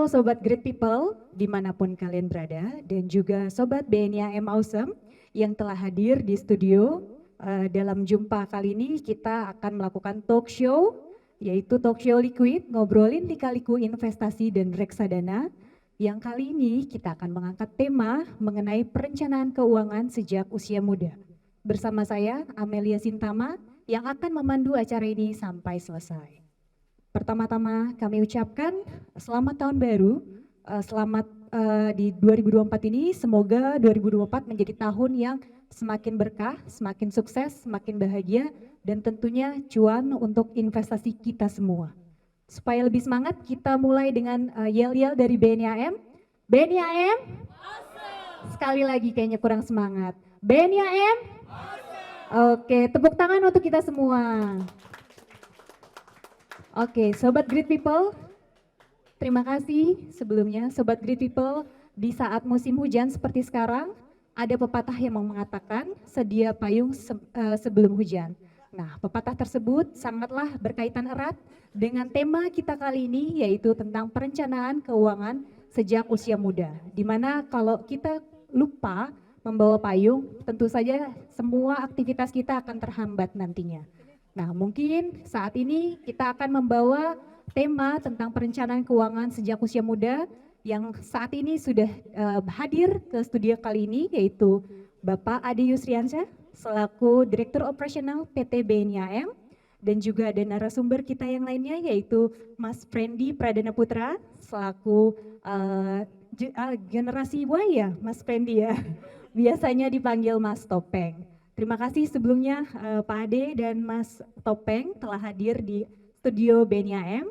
Sobat Great People dimanapun kalian berada dan juga Sobat BNIAM Awesome yang telah hadir di studio. Dalam jumpa kali ini kita akan melakukan talk show, yaitu talk show Liquid, ngobrolin lika-liku investasi dan reksadana. Yang kali ini kita akan mengangkat tema mengenai perencanaan keuangan sejak usia muda. Bersama saya Amelia Sintama yang akan memandu acara ini sampai selesai. Pertama-tama kami ucapkan selamat tahun baru, selamat di 2024 ini, semoga 2024 menjadi tahun yang semakin berkah, semakin sukses, semakin bahagia, dan tentunya cuan untuk investasi kita semua. Supaya lebih semangat, kita mulai dengan yel-yel dari BNIAM. BNIAM? Awesome. Sekali lagi kayaknya kurang semangat. BNIAM? Awesome. Oke, tepuk tangan untuk kita semua. Oke, Sobat Great People, terima kasih sebelumnya. Sobat Great People, di saat musim hujan seperti sekarang, ada pepatah yang mengatakan sedia payung sebelum hujan. Nah, pepatah tersebut sangatlah berkaitan erat dengan tema kita kali ini, yaitu tentang perencanaan keuangan sejak usia muda. Dimana kalau kita lupa membawa payung, tentu saja semua aktivitas kita akan terhambat nantinya. Nah, mungkin saat ini kita akan membawa tema tentang perencanaan keuangan sejak usia muda yang saat ini sudah hadir ke studio kali ini, yaitu Bapak Ade Yusriansyah selaku Direktur Operasional PT BNIAM, dan juga ada narasumber kita yang lainnya yaitu Mas Frendi Pradana Putra selaku generasi Y ya, Mas Frendi ya, biasanya dipanggil Mas Topeng. Terima kasih sebelumnya Pak Ade dan Mas Topeng telah hadir di studio BNIAM.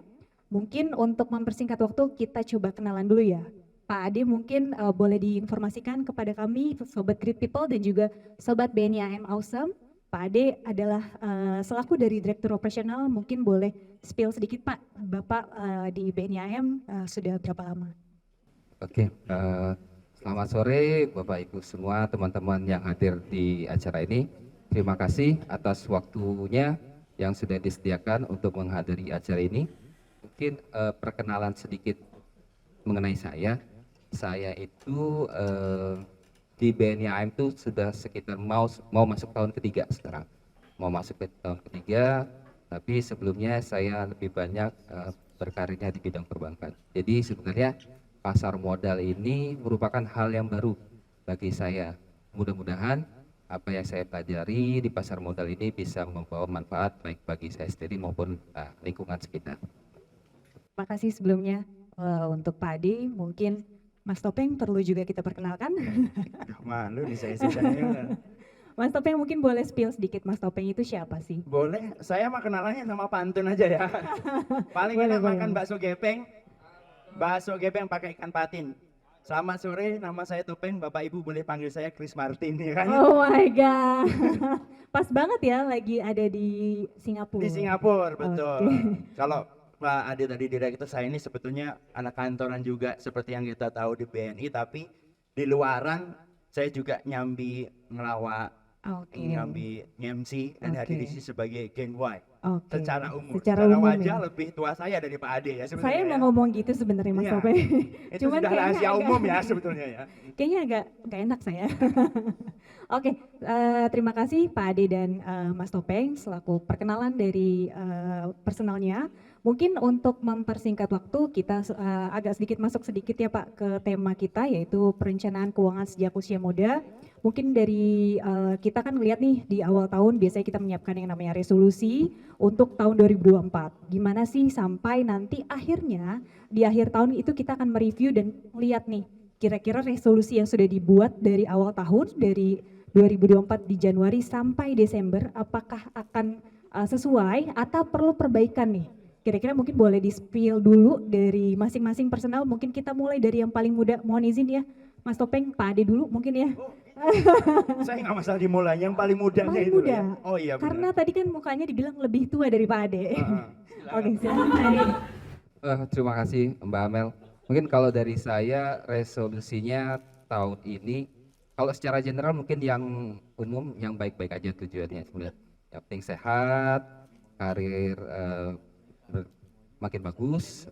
Mungkin untuk mempersingkat waktu kita coba kenalan dulu ya. Pak Ade mungkin boleh diinformasikan kepada kami Sobat Great People dan juga Sobat BNIAM Awesome. Pak Ade adalah selaku dari Direktur Operasional, mungkin boleh spill sedikit Pak, Bapak di BNIAM sudah berapa lama? Oke, selamat sore Bapak Ibu semua, teman-teman yang hadir di acara ini. Terima kasih atas waktunya yang sudah disediakan untuk menghadiri acara ini. Mungkin perkenalan sedikit mengenai saya. Saya itu di BNIAM itu sudah sekitar mau masuk tahun ketiga sekarang. Mau masuk ke tahun ketiga, tapi sebelumnya saya lebih banyak berkarirnya di bidang perbankan. Jadi sebenarnya pasar modal ini merupakan hal yang baru bagi saya. Mudah-mudahan apa yang saya pelajari di pasar modal ini bisa membawa manfaat baik bagi saya sendiri maupun lingkungan sekitar. Terima kasih sebelumnya untuk Pak Ade. Mungkin Mas Topeng perlu juga kita perkenalkan. Malu nih saya. Mas Topeng mungkin boleh spill sedikit, Mas Topeng itu siapa sih? Boleh, saya mah kenalannya nama pantun aja ya. Paling enak makan bakso gepeng. Bakso gepeng pakai ikan patin. Selamat sore, nama saya Topeng. Bapak Ibu boleh panggil saya Chris Martin ya kan? Oh my god. Pas banget ya lagi ada di Singapura. Di Singapura, betul. Okay. Kalau Pak Ade tadi direktur saya ini sebetulnya anak kantoran juga seperti yang kita tahu di BNI, tapi di luaran saya juga nyambi ngelawak. Nyambi MC dan hadir di sini sebagai Gen Y. Secara umur, secara wajah ya. Lebih tua saya dari Pak Ade ya sebenarnya. Saya mau ngomong gitu sebenarnya Mas Topeng. Itu cuman sudah rahasia umum ya sebetulnya ya. Kayaknya agak gak enak saya. Oke, terima kasih Pak Ade dan Mas Topeng selaku perkenalan dari personalnya. Mungkin untuk mempersingkat waktu kita agak sedikit masuk sedikit ya Pak ke tema kita, yaitu perencanaan keuangan sejak usia muda. Mungkin dari kita kan lihat nih di awal tahun biasanya kita menyiapkan yang namanya resolusi untuk tahun 2024. Gimana sih sampai nanti akhirnya di akhir tahun itu kita akan mereview dan lihat nih kira-kira resolusi yang sudah dibuat dari awal tahun dari 2024 di Januari sampai Desember apakah akan sesuai atau perlu perbaikan nih. Kira-kira mungkin boleh di-spill dulu dari masing-masing personal, mungkin kita mulai dari yang paling muda, mohon izin ya Mas Topeng, Pak Ade dulu mungkin ya. Saya nggak masalah dimulai, yang paling mudanya paling itu muda. Ya. Oh iya benar. Karena tadi kan mukanya dibilang lebih tua dari Pak Ade. Oke, silakan. Terima kasih Mbak Amel. Mungkin kalau dari saya resolusinya tahun ini, kalau secara general mungkin yang umum, yang baik-baik aja tujuannya sebenarnya. Yang penting sehat, karir makin bagus,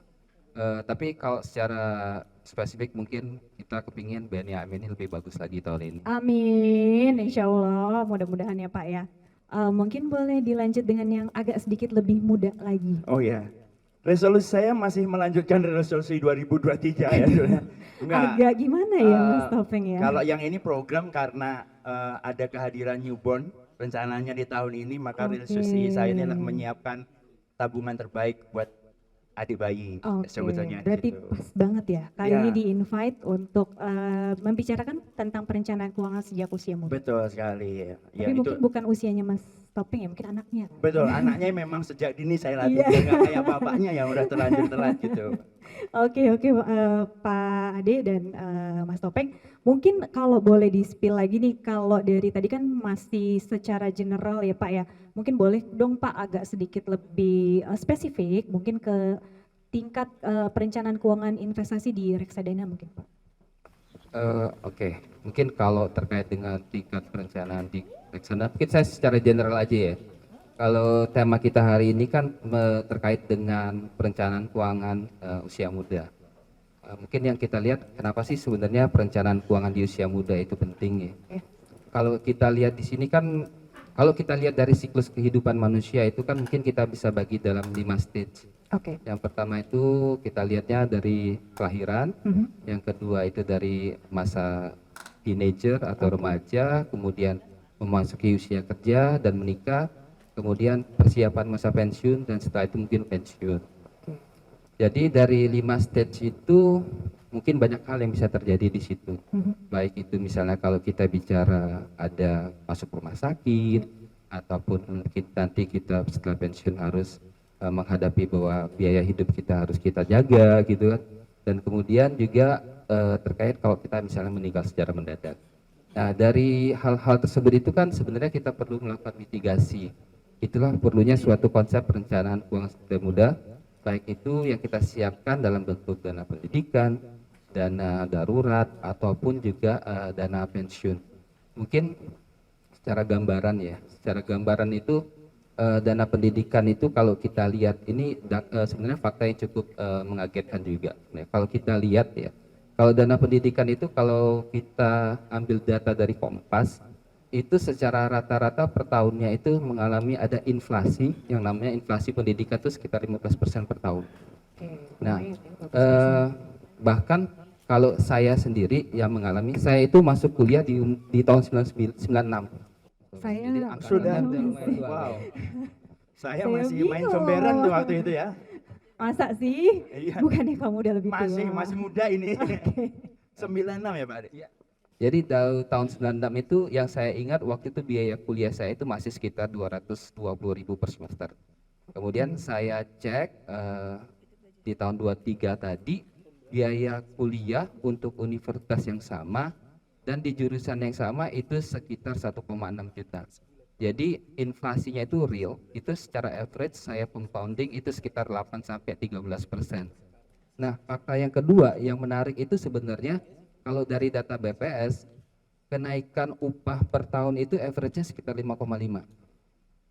Tapi kalau secara spesifik mungkin kita kepingin BNI Amin ini lebih bagus lagi tahun ini. Amin, insya Allah, mudah-mudahan ya Pak ya. Mungkin boleh dilanjut dengan yang agak sedikit lebih muda lagi. Oh ya, resolusi saya masih melanjutkan resolusi 2023 ya. Enggak. Agak gimana ya Mas Eh, Topeng ya? Kalau yang ini program karena ada kehadiran newborn rencananya di tahun ini, maka Oke. resolusi saya inilah menyiapkan tabungan terbaik buat adik bayi Oke, sebetulnya. berarti gitu. pas banget ya. Kali Ya. ini di-invite untuk membicarakan tentang perencanaan keuangan sejak usia muda. Betul sekali ya. Tapi mungkin bukan usianya Mas Topeng ya, mungkin anaknya. Betul, anaknya memang sejak dini saya latih, Iya. nggak kayak bapaknya yang udah terlanjur telat gitu. Oke, Pak Ade dan Mas Topeng, mungkin kalau boleh di-spill lagi nih, kalau dari tadi kan masih secara general ya Pak ya, mungkin boleh dong Pak agak sedikit lebih spesifik, mungkin ke tingkat perencanaan keuangan investasi di reksadana mungkin Pak. Oke, mungkin kalau terkait dengan tingkat perencanaan di reksadana, mungkin saya secara general aja ya. Kalau tema kita hari ini kan terkait dengan perencanaan keuangan usia muda. Mungkin yang kita lihat, kenapa sih sebenarnya perencanaan keuangan di usia muda itu penting ya? Kalau kita lihat di sini kan, kalau kita lihat dari siklus kehidupan manusia itu kan mungkin kita bisa bagi dalam 5 stage. Oke. Yang pertama itu kita lihatnya dari kelahiran, yang kedua itu dari masa teenager atau remaja, kemudian memasuki usia kerja dan menikah, kemudian persiapan masa pensiun, dan setelah itu mungkin pensiun. Jadi dari 5 stage itu mungkin banyak hal yang bisa terjadi di situ. Baik itu misalnya kalau kita bicara ada masuk rumah sakit, ataupun mungkin nanti kita setelah pensiun harus menghadapi bahwa biaya hidup kita harus kita jaga gitu kan. Dan kemudian juga terkait kalau kita misalnya meninggal secara mendadak. Nah dari hal-hal tersebut itu kan sebenarnya kita perlu melakukan mitigasi. Itulah perlunya suatu konsep perencanaan keuangan muda, baik itu yang kita siapkan dalam bentuk dana pendidikan, dana darurat, ataupun juga dana pensiun. Mungkin secara gambaran ya, secara gambaran itu dana pendidikan itu kalau kita lihat ini sebenarnya fakta yang cukup mengagetkan juga. Nah, kalau kita lihat ya, kalau dana pendidikan itu kalau kita ambil data dari Kompas, itu secara rata-rata per tahunnya itu mengalami ada inflasi yang namanya inflasi pendidikan itu sekitar 15% per tahun. Nah, bahkan kalau saya sendiri yang mengalami, saya itu masuk kuliah di tahun 96. Saya Jadi angkatan Sudah, lumayan tua. wow. Saya Saya masih main bingung. somberan tuh waktu itu ya. masa sih? Iya. Bukannya kamu udah lebih tua? Masih muda ini. 96 ya Pak Ade? Jadi tahun 96 itu yang saya ingat waktu itu biaya kuliah saya itu masih sekitar 220.000 per semester. Kemudian saya cek di tahun 23 tadi biaya kuliah untuk universitas yang sama dan di jurusan yang sama itu sekitar 1,6 juta. Jadi inflasinya itu real, itu secara average saya compounding itu sekitar 8-13%. Nah, fakta yang kedua yang menarik itu sebenarnya kalau dari data BPS, kenaikan upah per tahun itu average-nya sekitar 5,5.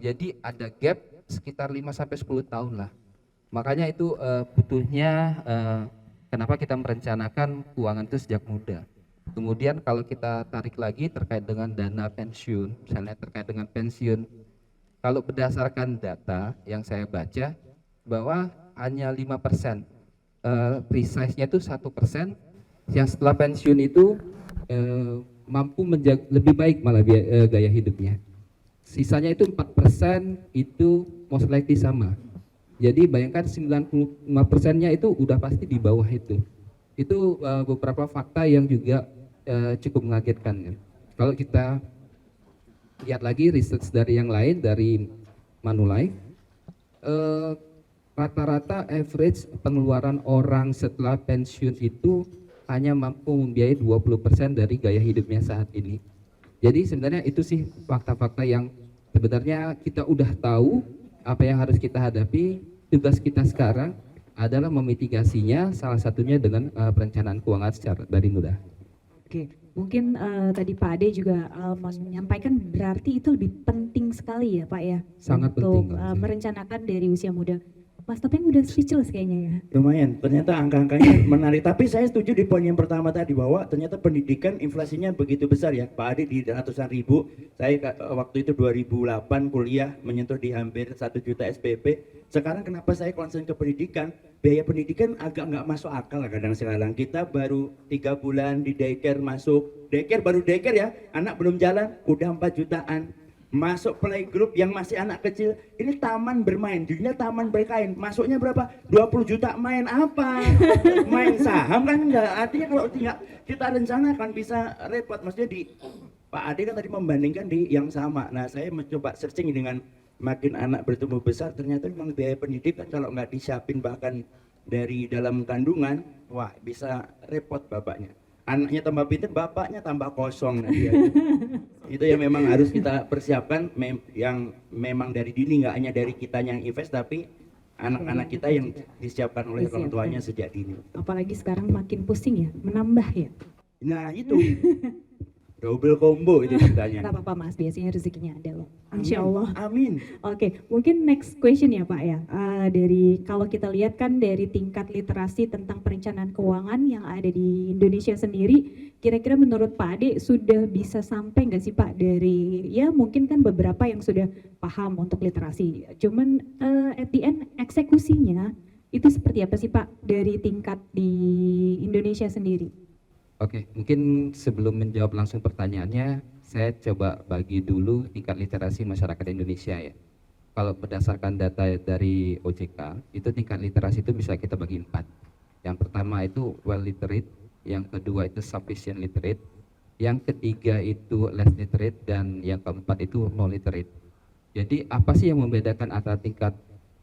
Jadi ada gap sekitar 5-10 tahun lah. Makanya itu butuhnya kenapa kita merencanakan keuangan itu sejak muda. Kemudian kalau kita tarik lagi terkait dengan dana pensiun, misalnya terkait dengan pensiun, kalau berdasarkan data yang saya baca bahwa hanya 5%, precise-nya itu 1%, yang setelah pensiun itu mampu menjaga lebih baik malah gaya hidupnya. Sisanya itu 4% itu most likely sama. Jadi bayangkan 95%-nya itu udah pasti di bawah itu. Itu beberapa fakta yang juga cukup mengagetkan ya. Kalau kita lihat lagi research dari yang lain dari Manulife, rata-rata average pengeluaran orang setelah pensiun itu hanya mampu membiayai 20% dari gaya hidupnya saat ini. Jadi sebenarnya itu sih fakta-fakta yang sebenarnya kita udah tahu apa yang harus kita hadapi. Tugas kita sekarang adalah memitigasinya, salah satunya dengan perencanaan keuangan secara dari muda. Oke, mungkin tadi Pak Ade juga menyampaikan berarti itu lebih penting sekali ya Pak ya, Sangat untuk penting, Mbak. merencanakan dari usia muda. Mas Topeng udah speechless kayaknya ya. Lumayan, ternyata angka-angkanya menarik. Tapi saya setuju di poin yang pertama tadi bahwa ternyata pendidikan inflasinya begitu besar ya. Pak Adi di ratusan ribu, saya waktu itu 2008 kuliah menyentuh di hampir 1 juta SPP. Sekarang kenapa saya concern ke pendidikan? Biaya pendidikan agak nggak masuk akal lah kadang sekarang. Kita baru 3 bulan di daycare masuk, baru daycare ya, anak belum jalan udah 4 jutaan. Masuk playgroup yang masih anak kecil, ini taman bermain, jadinya taman berkain, masuknya berapa? 20 juta, main apa? Main saham kan enggak, artinya kalau tidak kita rencanakan bisa repot. Maksudnya di Pak Ade kan tadi membandingkan di yang sama. Nah saya mencoba searching dengan makin anak bertumbuh besar, ternyata memang biaya pendidikan kalau nggak disiapin bahkan dari dalam kandungan, wah bisa repot bapaknya. Anaknya tambah pintar, bapaknya tambah kosong. Nah, dia. Itu yang memang harus kita persiapkan, yang memang dari dini, nggak hanya dari kita yang invest, tapi anak-anak kita yang disiapkan oleh orang tuanya sejak dini. Apalagi sekarang makin pusing ya, menambah ya. Nah itu double combo itu ceritanya. Gak apa-apa Mas, biasanya rezekinya ada loh. Amin. Insya Allah. Amin. Oke, mungkin next question ya Pak ya. Dari kalau kita lihat kan dari tingkat literasi tentang perencanaan keuangan yang ada di Indonesia sendiri, kira-kira menurut Pak Ade sudah bisa sampai nggak sih Pak dari ya mungkin kan beberapa yang sudah paham untuk literasi. Cuman at the end eksekusinya itu seperti apa sih Pak dari tingkat di Indonesia sendiri? Oke, mungkin sebelum menjawab langsung pertanyaannya, saya coba bagi dulu tingkat literasi masyarakat Indonesia ya. Kalau berdasarkan data dari OJK, itu tingkat literasi itu bisa kita bagi 4. Yang pertama itu well literate, yang kedua itu sufficient literate, yang ketiga itu less literate, dan yang keempat itu no literate. Jadi apa sih yang membedakan antara tingkat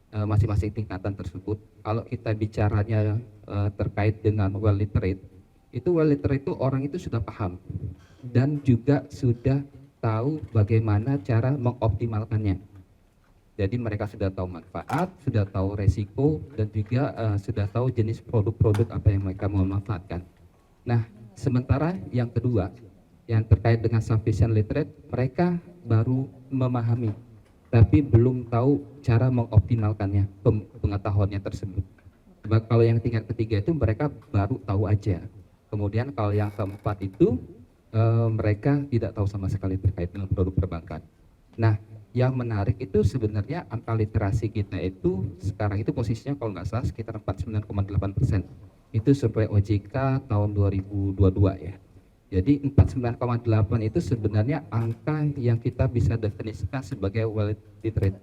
masing-masing tingkatan tersebut? Kalau kita bicaranya terkait dengan well literate, itu well literate itu orang itu sudah paham dan juga sudah tahu bagaimana cara mengoptimalkannya. Jadi mereka sudah tahu manfaat, sudah tahu resiko, dan juga sudah tahu jenis produk-produk apa yang mereka mau manfaatkan. Nah, sementara yang kedua, yang terkait dengan sufficient literate, mereka baru memahami, tapi belum tahu cara mengoptimalkannya, pengetahuannya tersebut. Sebab kalau yang tingkat ketiga itu mereka baru tahu aja. Kemudian kalau yang keempat itu mereka tidak tahu sama sekali terkait dengan produk perbankan. Nah, yang menarik itu sebenarnya angka literasi kita itu sekarang itu posisinya kalau nggak salah sekitar 49,8%. Itu survei OJK tahun 2022 ya. Jadi 49,8 itu sebenarnya angka yang kita bisa definisikan sebagai well literate.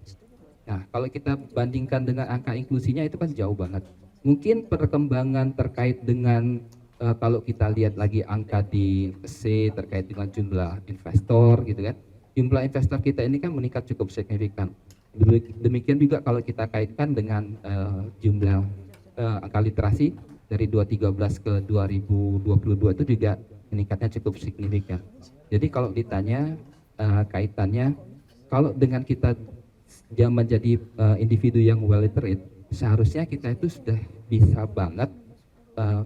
Nah, kalau kita bandingkan dengan angka inklusinya itu kan jauh banget. Mungkin perkembangan terkait dengan kalau kita lihat lagi angka di C terkait dengan jumlah investor gitu kan, jumlah investor kita ini kan meningkat cukup signifikan. Demikian juga kalau kita kaitkan dengan jumlah angka literasi dari 2013 ke 2022 itu juga meningkatnya cukup signifikan. Jadi kalau ditanya kaitannya, kalau dengan kita menjadi individu yang well literate, seharusnya kita itu sudah bisa banget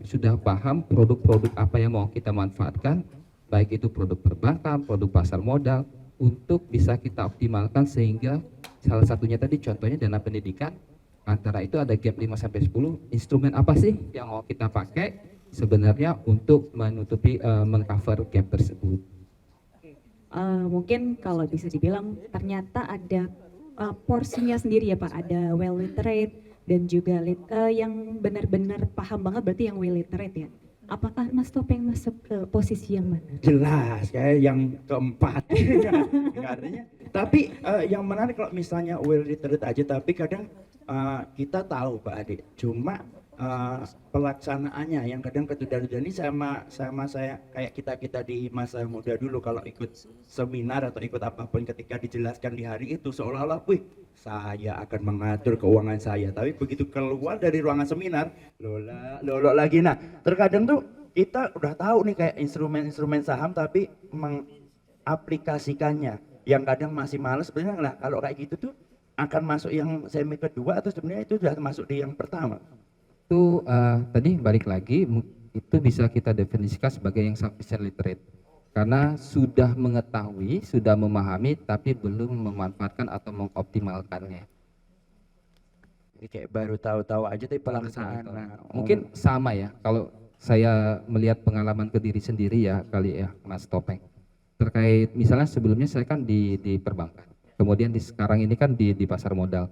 sudah paham produk-produk apa yang mau kita manfaatkan, baik itu produk perbankan, produk pasar modal, untuk bisa kita optimalkan sehingga salah satunya tadi contohnya dana pendidikan, antara itu ada gap 5-10, instrumen apa sih yang mau kita pakai sebenarnya untuk menutupi mengcover gap tersebut. Mungkin kalau bisa dibilang ternyata ada porsinya sendiri ya Pak, ada well literate dan juga yang benar-benar paham banget berarti yang well literate ya. Apakah Mas Topeng masuk ke posisi yang mana? Jelas kayak yang keempat. Artinya. Tapi yang menarik kalau misalnya well literate aja, tapi kadang kita tahu Pak Ade, cuma pelaksanaannya yang kadang ketunda-tunda ini sama saya kayak kita di masa muda dulu kalau ikut seminar atau ikut apapun ketika dijelaskan di hari itu seolah-olah wih saya akan mengatur keuangan saya, tapi begitu keluar dari ruangan seminar lola lagi. Nah terkadang tuh kita udah tahu nih kayak instrumen saham tapi mengaplikasikannya yang kadang masih males sebenarnya. Lah kalau kayak gitu tuh akan masuk yang semi kedua atau sebenarnya itu sudah masuk di yang pertama? Itu tadi balik lagi itu bisa kita definisikan sebagai yang sufficient literate karena sudah mengetahui, sudah memahami tapi belum memanfaatkan atau mengoptimalkannya. Jadi kayak baru tahu-tahu aja tapi Baru pelaksanaan. tahu. Nah, Mungkin sama ya, kalau saya melihat pengalaman ke diri sendiri ya kali ya Mas Topeng. Terkait misalnya sebelumnya saya kan di perbankan, kemudian sekarang ini kan di pasar modal.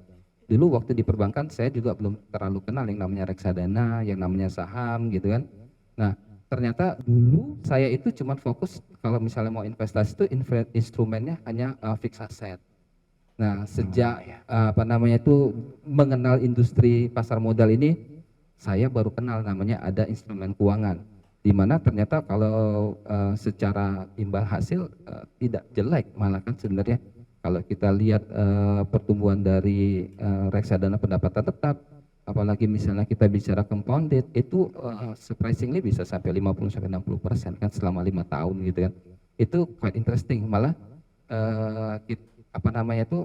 Dulu waktu di perbankan saya juga belum terlalu kenal yang namanya reksadana, yang namanya saham gitu kan. Nah ternyata dulu saya itu cuma fokus kalau misalnya mau investasi itu instrumennya hanya fixed asset. Nah, sejak apa namanya itu mengenal industri pasar modal ini, saya baru kenal namanya ada instrumen keuangan, di mana ternyata kalau secara imbal hasil tidak jelek, malah kan sebenarnya kalau kita lihat pertumbuhan dari reksadana pendapatan tetap, apalagi misalnya kita bicara compounded, itu surprisingly bisa sampai 50-60% kan selama 5 tahun gitu kan. Itu quite interesting, malah apa namanya itu,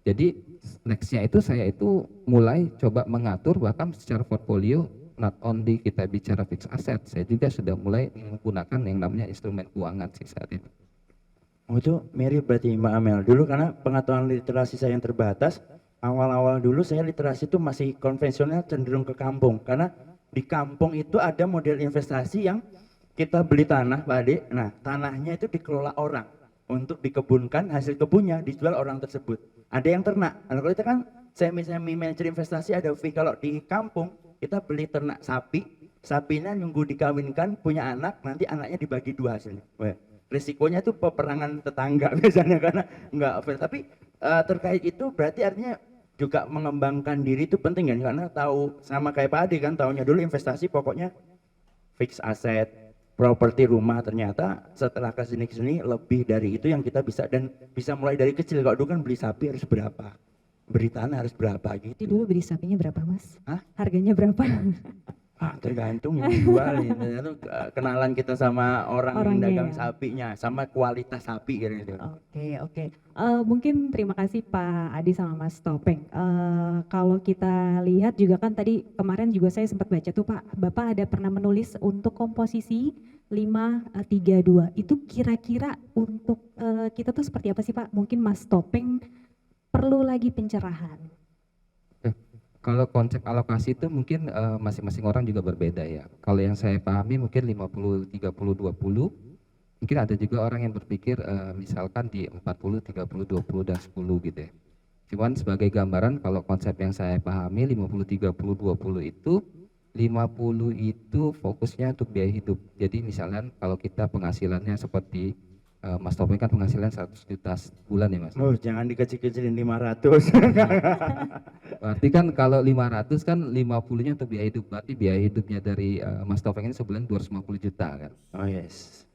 jadi nextnya itu saya itu mulai coba mengatur bahkan secara portfolio, not only kita bicara fixed asset, saya juga sudah mulai menggunakan yang namanya instrumen keuangan sih saat ini. Oh itu mirip berarti Mbak Amel. Dulu karena pengetahuan literasi saya yang terbatas, awal-awal dulu saya literasi itu masih konvensional, cenderung ke kampung. Karena di kampung itu ada model investasi yang kita beli tanah Pak Ade, nah tanahnya itu dikelola orang untuk dikebunkan, hasil kebunnya dijual orang tersebut. Ada yang ternak, nah, kalau kita kan semi manajer investasi ada fee. Kalau di kampung kita beli ternak sapi, sapinya nunggu dikawinkan, punya anak, nanti anaknya dibagi 2 hasilnya. Wah, risikonya itu peperangan tetangga biasanya karena nggak fair. Tapi terkait itu berarti artinya juga mengembangkan diri itu penting kan, karena tahu sama kayak Pak Ade kan, tahunya dulu investasi pokoknya fixed asset, properti rumah, ternyata setelah kesini lebih dari itu yang kita bisa, dan bisa mulai dari kecil. Kalau dulu kan beli sapi harus berapa, beli tanah harus berapa Jadi gitu. dulu beli sapinya berapa Mas? Hah? Harganya berapa? Tergantung yang jual itu kenalan kita sama orang yang Orangnya dagang ya. sapinya, sama kualitas sapi gitu. Oke. Mungkin terima kasih Pak Adi sama Mas Topeng. Kalau kita lihat juga kan tadi kemarin juga saya sempat baca tuh Pak, Bapak ada pernah menulis untuk komposisi 5-3-2. Itu kira-kira untuk kita tuh seperti apa sih Pak? Mungkin Mas Topeng perlu lagi pencerahan. Kalau konsep alokasi itu mungkin masing-masing orang juga berbeda ya. Kalau yang saya pahami mungkin 50-30-20, mungkin ada juga orang yang berpikir misalkan di 40-30-20 dan 10 gitu ya. Cuman sebagai gambaran kalau konsep yang saya pahami 50-30-20 itu 50 itu fokusnya untuk biaya hidup. Jadi misalnya kalau kita penghasilannya seperti Mas Topeng kan penghasilan 100 juta sebulan ya Mas. Oh jangan dikecil-kecilin 500. Berarti kan kalau 500 kan 50-nya untuk biaya hidup. Berarti biaya hidupnya dari Mas Topeng ini sebulan 250 juta kan. Oh yes.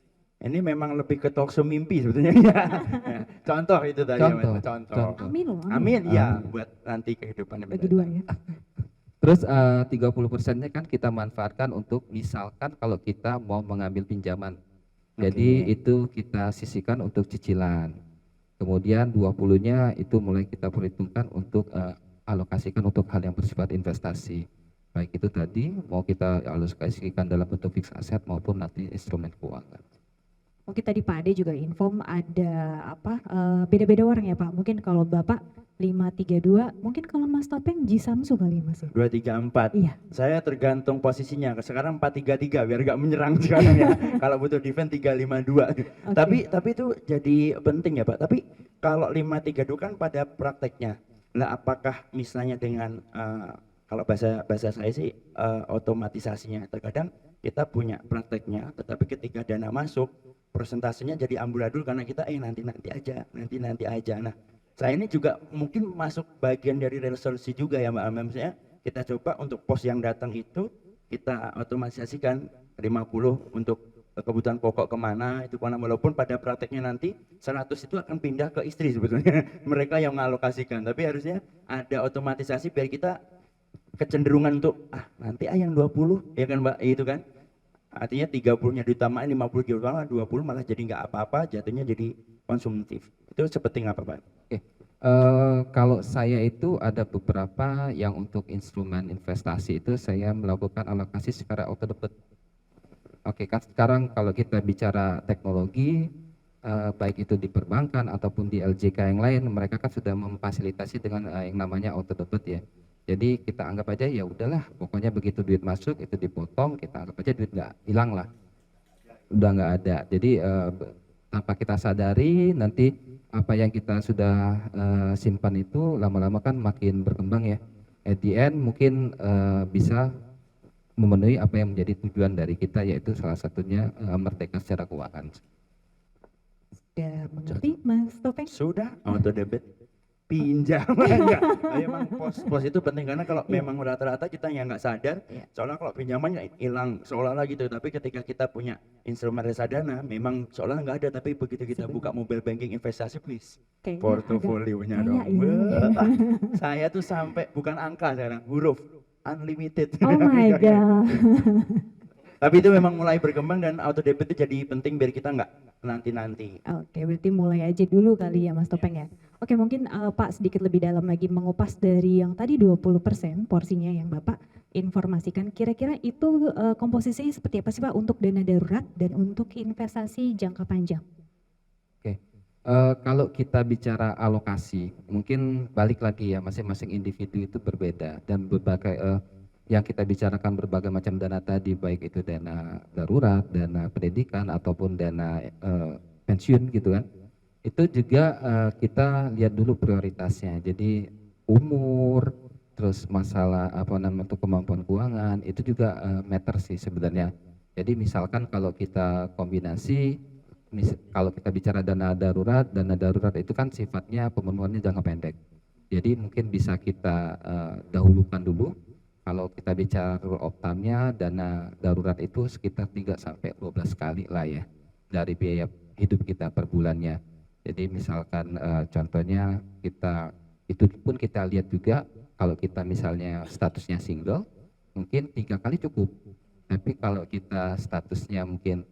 Ini memang lebih ke talkshow mimpi sebetulnya ya. Contoh itu tadi. Contoh. Amin loh. Amin ya, buat nanti kehidupan yang Bagi 2 ya. Terus 30%-nya kan kita manfaatkan untuk misalkan kalau kita mau mengambil pinjaman. Jadi itu kita sisihkan untuk cicilan. Kemudian 20-nya itu mulai kita perhitungkan untuk alokasikan untuk hal yang bersifat investasi. Baik itu tadi mau kita alokasikan dalam bentuk fixed asset maupun nanti instrumen keuangan. Mungkin tadi Pak Ade juga inform ada beda-beda orang ya Pak. Mungkin kalau Bapak 5-3-2, mungkin kalau Mas Topeng Ji Samsu kali ya Mas ya? 2-3-4. Iya. Saya tergantung posisinya. Sekarang 4-3-3 biar gak menyerang sekarang ya. Kalau butuh defense 3-5-2. Tapi itu jadi penting ya Pak. Tapi kalau 5-3-2 kan pada prakteknya. Nah apakah misalnya dengan kalau bahasa saya sih otomatisasinya, terkadang kita punya prakteknya, tetapi ketika dana masuk persentasenya jadi amburadul karena kita nanti aja. Nah saya ini juga mungkin masuk bagian dari resolusi juga ya Mbak Amel. Misalnya kita coba untuk pos yang datang itu kita otomatisasikan 50 untuk kebutuhan pokok kemana itu, karena walaupun pada prakteknya nanti 100 itu akan pindah ke istri sebetulnya mereka yang mengalokasikan, tapi harusnya ada otomatisasi biar kita kecenderungan untuk nanti yang 20 ya kan Mbak, itu kan artinya 30-nya diutamain, 50 diutamain, 20 malah jadi nggak apa-apa, jatuhnya jadi konsumtif. Itu seperti apa Pak? Kalau saya itu ada beberapa yang untuk instrumen investasi itu saya melakukan alokasi secara auto debit. Oke, kan sekarang kalau kita bicara teknologi, baik itu di perbankan ataupun di LJK yang lain, mereka kan sudah memfasilitasi dengan yang namanya auto debit ya. Jadi kita anggap aja ya udahlah, pokoknya begitu duit masuk itu dipotong, kita anggap aja duit nggak hilang lah, udah nggak ada. Jadi tanpa kita sadari nanti apa yang kita sudah simpan itu lama-lama kan makin berkembang ya. At the end mungkin bisa memenuhi apa yang menjadi tujuan dari kita, yaitu salah satunya merdeka secara keuangan. Sudah mengerti Mas Topeng? Sudah auto debit pinjam enggak. Memang pos itu penting karena kalau memang rata-rata kita yang nggak sadar, soalnya kalau pinjamannya hilang seolah-olah gitu, tapi ketika kita punya instrumen reksadana memang seolah nggak ada, tapi begitu kita buka mobile banking investasi please Kayaknya portofolionya agak dong. kaya ya. Wah, saya tuh sampai bukan angka sekarang, huruf unlimited. Oh my god. Tapi itu memang mulai berkembang dan auto debit itu jadi penting biar kita nggak nanti-nanti. Oke, berarti mulai aja dulu kali ya Mas Topeng ya. Oke, mungkin Pak sedikit lebih dalam lagi mengupas dari yang tadi 20% porsinya yang Bapak informasikan. Kira-kira itu komposisinya seperti apa sih Pak untuk dana darurat dan untuk investasi jangka panjang? Oke, kalau kita bicara alokasi, mungkin balik lagi ya, masing-masing individu itu berbeda dan berbagai yang kita bicarakan berbagai macam dana tadi, baik itu dana darurat, dana pendidikan ataupun dana pensiun gitu kan. Itu juga kita lihat dulu prioritasnya. Jadi umur, terus masalah apa namanya itu kemampuan keuangan itu juga matter sih sebenarnya. Jadi misalkan kalau kita kombinasi, kalau kita bicara dana darurat itu kan sifatnya pemenuhannya jangka pendek. Jadi mungkin bisa kita dahulukan dulu. Kalau kita bicara rule of thumb-nya, dana darurat itu sekitar 3 sampai 12 kali lah ya dari biaya hidup kita per bulannya. Jadi misalkan contohnya kita itu pun kita lihat juga kalau kita misalnya statusnya single mungkin 3 kali cukup. Tapi kalau kita statusnya mungkin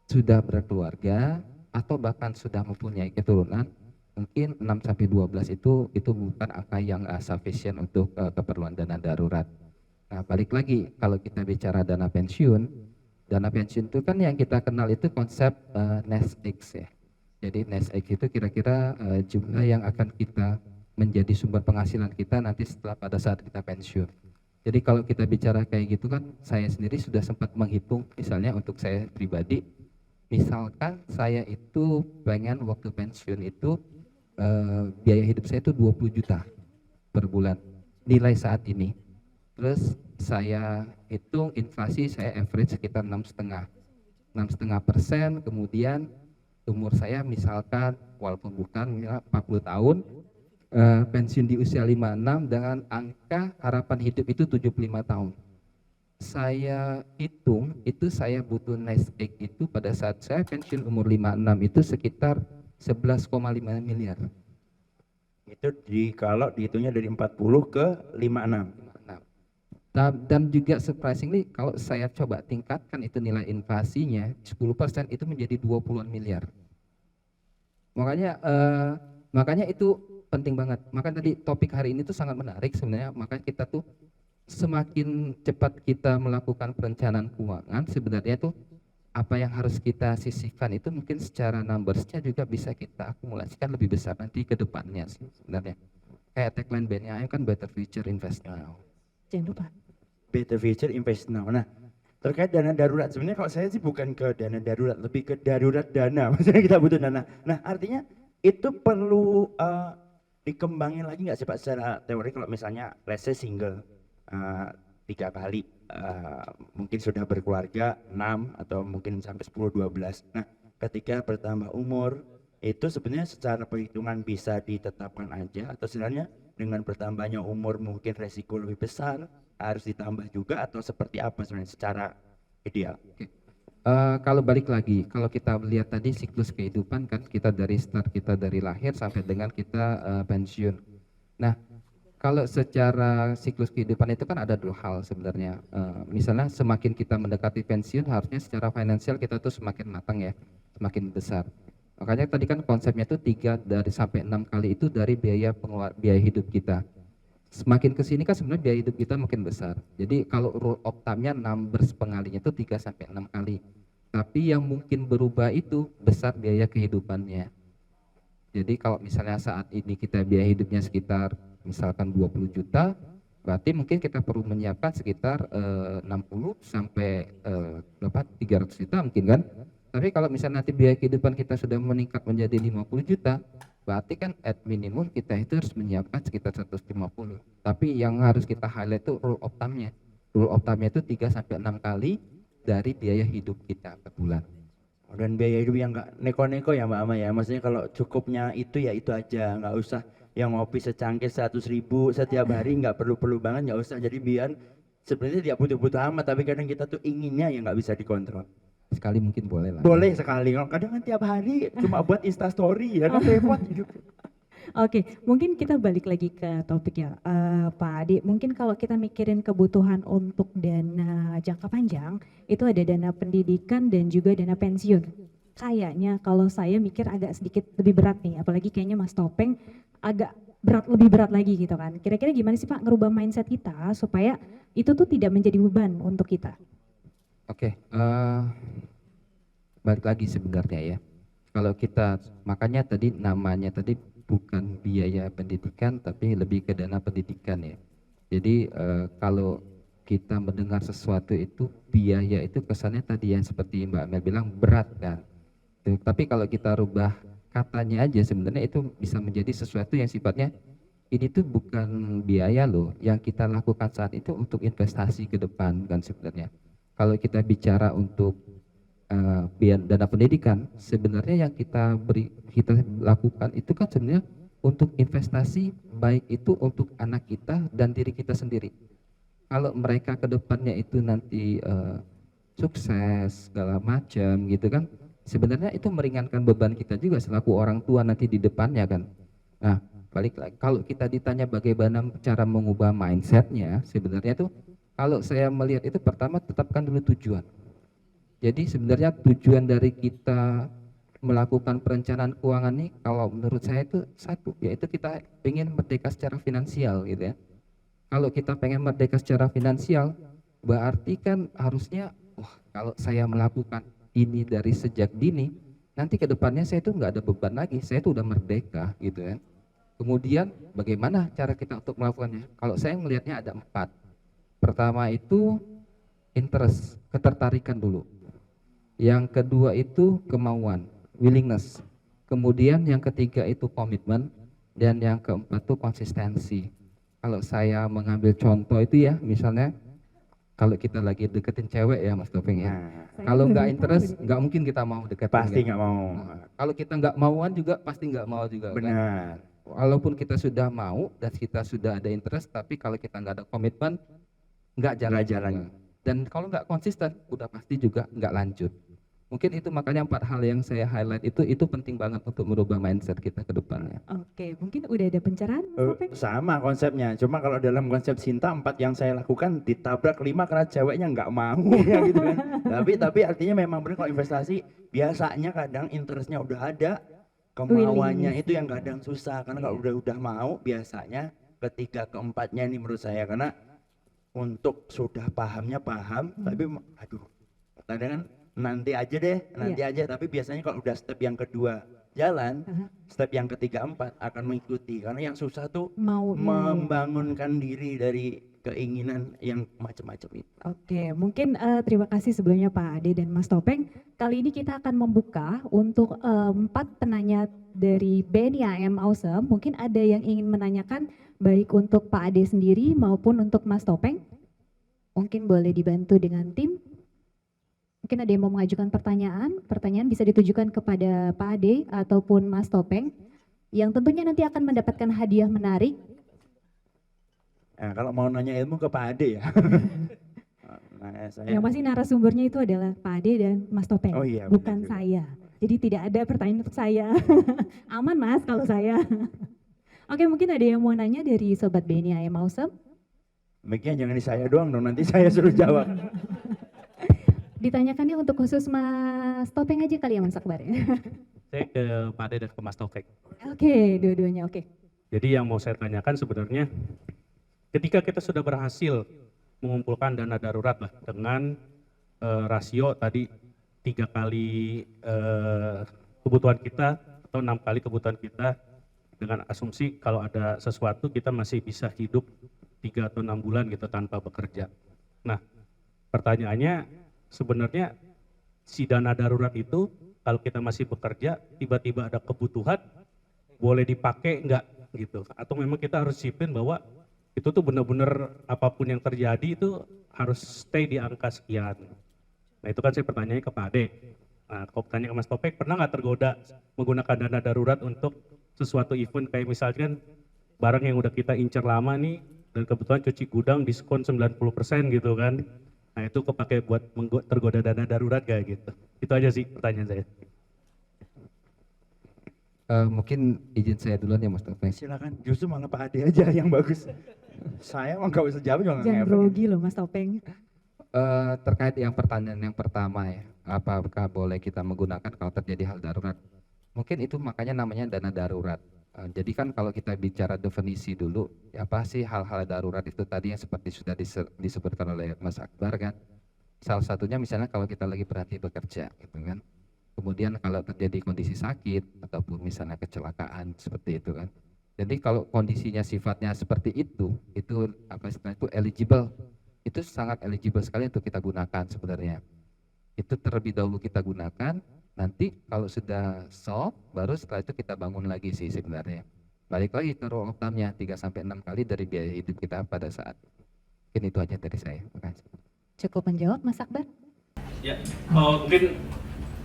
sudah berkeluarga atau bahkan sudah mempunyai keturunan, mungkin 6 sampai 12 itu bukan angka yang sufficient untuk keperluan dana darurat. Nah, balik lagi kalau kita bicara dana pensiun itu kan yang kita kenal itu konsep nest egg ya. Jadi nest egg itu kira-kira jumlah yang akan kita menjadi sumber penghasilan kita nanti setelah pada saat kita pensiun. Jadi kalau kita bicara kayak gitu kan, saya sendiri sudah sempat menghitung, misalnya untuk saya pribadi, misalkan saya itu pengen waktu pensiun itu biaya hidup saya itu 20 juta per bulan nilai saat ini. Terus saya hitung inflasi saya average sekitar 6,5%, kemudian umur saya misalkan walaupun bukan 40 tahun, pensiun di usia 56 dengan angka harapan hidup itu 75 tahun. Saya hitung itu saya butuh nest egg itu pada saat saya pensiun umur 56 itu sekitar 11,5 miliar. Itu kalau dihitungnya dari 40 ke 56. Dan juga surprisingly kalau saya coba tingkatkan itu nilai inflasinya 10% itu menjadi 20-an miliar. Makanya itu penting banget. Makanya tadi topik hari ini tuh sangat menarik sebenarnya. Makanya kita tuh semakin cepat kita melakukan perencanaan keuangan, sebenarnya tuh apa yang harus kita sisihkan itu mungkin secara numbersnya juga bisa kita akumulasikan lebih besar nanti ke depannya sih sebenarnya. Kayak tagline BNI kan Better Future Invest Now. Jangan lupa. Better Future Invest Now. Nah, terkait dana darurat, sebenarnya kalau saya sih bukan ke dana darurat, lebih ke darurat dana. Maksudnya kita butuh dana. Nah, artinya itu perlu dikembangin lagi nggak sih Pak secara teori, kalau misalnya let's say single 3 kali, mungkin sudah berkeluarga 6 atau mungkin sampai 10-12. Nah, ketika bertambah umur itu sebenarnya secara perhitungan bisa ditetapkan aja, atau sebenarnya dengan bertambahnya umur mungkin resiko lebih besar harus ditambah juga, atau seperti apa sebenarnya secara ideal? Kalau balik lagi, kalau kita lihat tadi siklus kehidupan kan kita dari start kita dari lahir sampai dengan kita pensiun. Nah, kalau secara siklus kehidupan itu kan ada 2 hal sebenarnya. Misalnya semakin kita mendekati pensiun harusnya secara finansial kita tuh semakin matang ya, semakin besar. Makanya tadi kan konsepnya itu 3 dari sampai 6 kali itu dari biaya hidup kita. Semakin ke sini kan sebenarnya biaya hidup kita makin besar. Jadi kalau rule of thumb-nya numbers pengalinya itu 3 sampai 6 kali. Tapi yang mungkin berubah itu besar biaya kehidupannya. Jadi kalau misalnya saat ini kita biaya hidupnya sekitar misalkan 20 juta, berarti mungkin kita perlu menyiapkan sekitar 60 sampai berapa 300 juta mungkin kan. Tapi kalau misalnya nanti biaya kehidupan kita sudah meningkat menjadi 50 juta, berarti kan at minimum kita itu harus menyiapkan sekitar 150. Tapi yang harus kita highlight itu rule of thumb-nya. Rule of thumb-nya itu 3 sampai 6 kali dari biaya hidup kita per bulan. Dan biaya hidup yang nggak neko-neko ya Mbak Ama ya, maksudnya kalau cukupnya itu ya itu aja, nggak usah yang ngopi secangkir 100.000 setiap hari, nggak perlu banget, nggak usah. Jadi biar sebenarnya tidak butuh-butuh amat, tapi kadang kita tuh inginnya yang nggak bisa dikontrol. Sekali mungkin boleh lah. Boleh sekali, kalau kadang kan tiap hari cuma buat instastory ya kan repot hidup. Oke, mungkin kita balik lagi ke topik ya, Pak Ade. Mungkin kalau kita mikirin kebutuhan untuk dana jangka panjang, itu ada dana pendidikan dan juga dana pensiun. Kayaknya kalau saya mikir agak sedikit lebih berat nih, apalagi kayaknya Mas Topeng agak lebih berat lagi gitu kan. Kira-kira gimana sih Pak ngerubah mindset kita supaya itu tuh tidak menjadi beban untuk kita? Oke, balik lagi sebenarnya ya. Kalau kita, makanya tadi namanya tadi bukan biaya pendidikan tapi lebih ke dana pendidikan ya. Jadi kalau kita mendengar sesuatu itu biaya itu kesannya tadi yang seperti Mbak Mel bilang berat kan. Tapi kalau kita rubah katanya aja sebenarnya itu bisa menjadi sesuatu yang sifatnya ini tuh bukan biaya loh, yang kita lakukan saat itu untuk investasi ke depan kan sebenarnya. Kalau kita bicara untuk dana pendidikan, sebenarnya yang kita lakukan itu kan sebenarnya untuk investasi, baik itu untuk anak kita dan diri kita sendiri. Kalau mereka ke depannya itu nanti sukses segala macam gitu kan, sebenarnya itu meringankan beban kita juga selaku orang tua nanti di depannya kan. Nah, balik lagi, kalau kita ditanya bagaimana cara mengubah mindsetnya, sebenarnya tuh kalau saya melihat itu pertama tetapkan dulu tujuan. Jadi sebenarnya tujuan dari kita melakukan perencanaan keuangan ini kalau menurut saya itu satu, yaitu kita ingin merdeka secara finansial gitu ya. Kalau kita pengen merdeka secara finansial, berarti kan harusnya, wah kalau saya melakukan ini dari sejak dini, nanti ke depannya saya itu nggak ada beban lagi, saya itu udah merdeka gitu ya. Kemudian bagaimana cara kita untuk melakukannya? Kalau saya melihatnya ada 4. Pertama itu interest, ketertarikan dulu. Yang kedua itu kemauan, willingness. Kemudian yang ketiga itu komitmen, dan yang keempat itu konsistensi. Kalau saya mengambil contoh itu ya, misalnya kalau kita lagi deketin cewek ya Mas Topeng ya. Kalau nggak interest, nggak mungkin kita mau deketin. Pasti nggak mau. Kalau kita nggak mauan juga pasti nggak mau juga. Benar. Kan? Walaupun kita sudah mau dan kita sudah ada interest, tapi kalau kita nggak ada komitmen, nggak jalan. Dan kalau nggak konsisten, udah pasti juga nggak lanjut. Mungkin itu makanya 4 hal yang saya highlight itu penting banget untuk merubah mindset kita ke depannya. Oke, mungkin udah ada pencerahan Mas Topeng? Sama konsepnya, cuma kalau dalam konsep cinta 4 yang saya lakukan ditabrak 5 karena ceweknya nggak mau ya gitu kan. Tapi artinya memang benar kalau investasi biasanya kadang interestnya udah ada, kemauannya itu yang kadang susah, karena kalau udah mau biasanya ketiga keempatnya ini menurut saya, karena untuk sudah pahamnya paham, tapi aduh kadang kan nanti aja, tapi biasanya kalau udah step yang kedua jalan, step yang ketiga empat akan mengikuti, karena yang susah tuh membangunkan diri dari keinginan yang macam-macam itu. Oke, mungkin terima kasih sebelumnya Pak Ade dan Mas Topeng. Kali ini kita akan membuka untuk 4 penanya dari BNI AM Awesome. Mungkin ada yang ingin menanyakan baik untuk Pak Ade sendiri maupun untuk Mas Topeng. Mungkin boleh dibantu dengan tim. Mungkin ada yang mau mengajukan pertanyaan bisa ditujukan kepada Pak Ade ataupun Mas Topeng, yang tentunya nanti akan mendapatkan hadiah menarik. Nah, kalau mau nanya ilmu ke Pak Ade ya. Yang pasti narasumbernya itu adalah Pak Ade dan Mas Topeng, bukan saya. Jadi tidak ada pertanyaan untuk saya. Aman Mas kalau saya. Oke, mungkin ada yang mau nanya dari Sobat BNI AM Awesome? Mic-nya jangan di saya doang dong, nanti saya suruh jawab. Ditanyakannya untuk khusus Mas Topeng aja kali ya Mas Akbar ya? Saya ke Pak Ade dan ke Mas Taufik. Oke, dua-duanya oke. Jadi yang mau saya tanyakan sebenarnya, ketika kita sudah berhasil mengumpulkan dana darurat lah dengan rasio tadi 3 kali kebutuhan kita atau 6 kali kebutuhan kita, dengan asumsi kalau ada sesuatu kita masih bisa hidup 3 atau 6 bulan gitu tanpa bekerja. Nah, pertanyaannya sebenarnya si dana darurat itu kalau kita masih bekerja tiba-tiba ada kebutuhan boleh dipakai enggak gitu, atau memang kita harus sipin bahwa itu tuh benar-benar apapun yang terjadi itu harus stay di angka sekian. Nah itu kan saya pertanyaannya ke Pak Ade. Nah kalau tanya ke Mas Topek, pernah nggak tergoda menggunakan dana darurat untuk sesuatu event kayak misalkan barang yang udah kita incer lama nih dan kebetulan cuci gudang diskon 90% gitu kan. Nah itu kepake buat tergoda dana darurat kayak gitu. Itu aja sih pertanyaan saya. Mungkin izin saya duluan ya Mas Topeng. Silakan, justru malah Pak Ade aja yang bagus. Saya emang nggak bisa jawab juga nggak Jangan ngefek. grogi loh Mas Topeng. Terkait yang pertanyaan yang pertama ya, apakah boleh kita menggunakan kalau terjadi hal darurat? Mungkin itu makanya namanya dana darurat. Jadi kan kalau kita bicara definisi dulu, apa sih hal-hal darurat itu tadi yang seperti sudah disebutkan oleh Mas Akbar kan? Salah satunya misalnya kalau kita lagi berhenti bekerja, gitu kan? Kemudian kalau terjadi kondisi sakit ataupun misalnya kecelakaan seperti itu kan. Jadi kalau kondisinya sifatnya seperti itu apa istilahnya itu eligible. Itu sangat eligible sekali untuk kita gunakan sebenarnya. Itu terlebih dahulu kita gunakan, nanti kalau sudah solve baru setelah itu kita bangun lagi sih sebenarnya. Balik lagi ke rule of thumb-nya 3 sampai 6 kali dari biaya hidup kita pada saat. Mungkin itu aja dari saya. Makasih. Cukup menjawab Mas Akbar? Ya, mungkin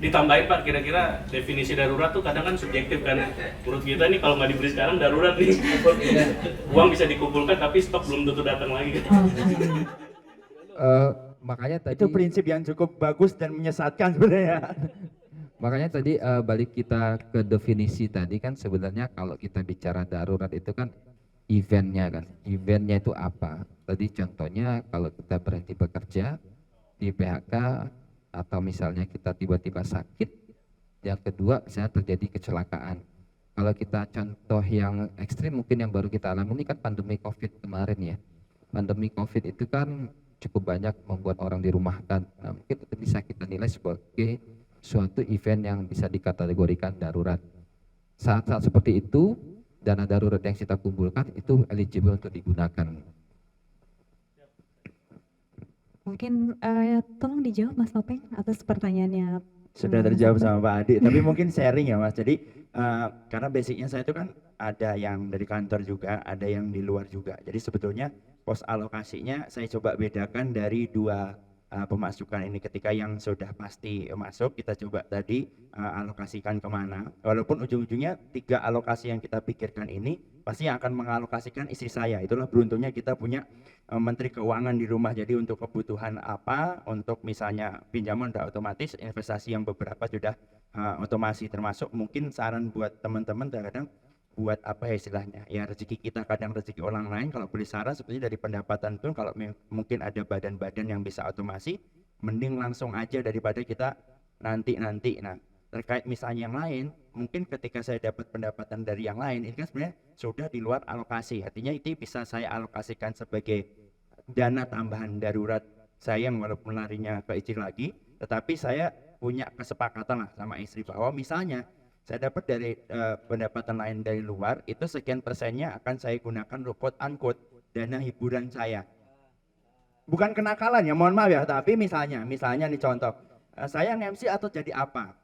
ditambahin Pak, kira-kira definisi darurat tuh kadang kan subjektif kan. Menurut kita nih kalau nggak diberi sekarang darurat nih. Uang bisa dikumpulkan tapi stok belum tentu datang lagi. Makanya tadi Itu prinsip yang cukup bagus dan menyesatkan sebenarnya. Makanya tadi balik kita ke definisi tadi kan sebenarnya kalau kita bicara darurat itu kan eventnya kan. Eventnya itu apa? Tadi contohnya kalau kita berhenti bekerja di PHK atau misalnya kita tiba-tiba sakit. Yang kedua misalnya terjadi kecelakaan. Kalau kita contoh yang ekstrim mungkin yang baru kita alami ini kan pandemi COVID kemarin ya. Pandemi COVID itu kan cukup banyak membuat orang dirumahkan. Nah, mungkin itu bisa kita nilai sebagai suatu event yang bisa dikategorikan darurat. Saat-saat seperti itu, dana darurat yang kita kumpulkan itu eligible untuk digunakan. Mungkin tolong dijawab Mas Topeng atas pertanyaannya. Sudah terjawab sama Pak Adi, tapi mungkin sharing ya Mas. Jadi karena basicnya saya itu kan ada yang dari kantor juga, ada yang di luar juga. Jadi sebetulnya pos alokasinya saya coba bedakan dari dua pemasukan ini. Ketika yang sudah pasti masuk, kita coba tadi alokasikan kemana. Walaupun ujung-ujungnya 3 alokasi yang kita pikirkan ini pasti yang akan mengalokasikan istri saya. Itulah beruntungnya kita punya Menteri Keuangan di rumah. Jadi untuk kebutuhan apa, untuk misalnya pinjaman sudah otomatis, investasi yang beberapa sudah otomasi, termasuk mungkin saran buat teman-teman kadang buat apa ya istilahnya, ya rezeki kita kadang rezeki orang lain. Kalau beli saran seperti dari pendapatan pun kalau mungkin ada badan-badan yang bisa otomasi, mending langsung aja daripada kita nanti. Nah terkait misalnya yang lain, mungkin ketika saya dapat pendapatan dari yang lain, ini kan sebenarnya sudah di luar alokasi. Artinya itu bisa saya alokasikan sebagai dana tambahan darurat saya yang walaupun larinya ke istri lagi, tetapi saya punya kesepakatan lah sama istri bahwa misalnya saya dapat dari pendapatan lain dari luar, itu sekian persennya akan saya gunakan quote unquote dana hiburan saya. Bukan kenakalan ya, mohon maaf ya, tapi misalnya nih contoh, saya nge-MC atau jadi apa,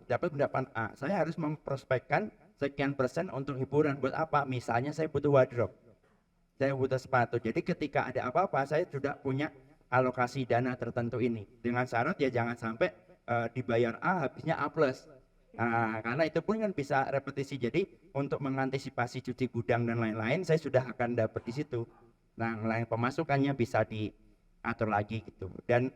dapat pendapatan A, saya harus memprospekkan sekian persen untuk hiburan. Buat apa? Misalnya saya butuh wardrobe, saya butuh sepatu. Jadi ketika ada apa-apa, saya sudah punya alokasi dana tertentu ini. Dengan syarat ya jangan sampai dibayar A habisnya A plus. Karena itu pun kan bisa repetisi. Jadi untuk mengantisipasi cuci gudang dan lain-lain, saya sudah akan dapat di situ. Nah, lain pemasukannya bisa diatur lagi gitu. Dan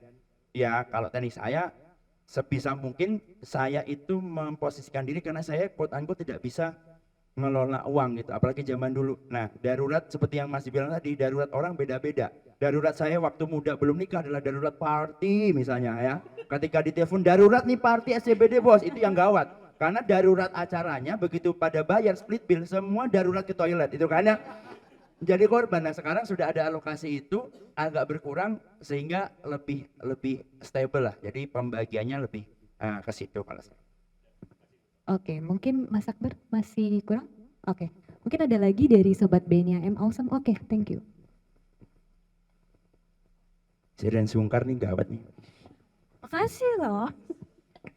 ya kalau tadi saya sebisa mungkin saya itu memposisikan diri karena saya quote unquote tidak bisa ngelola uang gitu, apalagi zaman dulu. Nah, darurat seperti yang Mas bilang tadi, darurat orang beda-beda. Darurat saya waktu muda belum nikah adalah darurat party misalnya ya. Ketika ditelepon darurat nih party SCBD bos, itu yang gawat. Karena darurat acaranya begitu pada bayar split bill semua darurat ke toilet itu kan ya. Jadi korban. Nah, sekarang sudah ada alokasi itu agak berkurang sehingga lebih stable lah. Jadi pembagiannya lebih ke situ kalau saya. Oke, mungkin Mas Akbar masih kurang? Oke, mungkin ada lagi dari Sobat BNI AM Awesome. Oke, thank you. Seren Sungkar nih gawat nih. Makasih loh.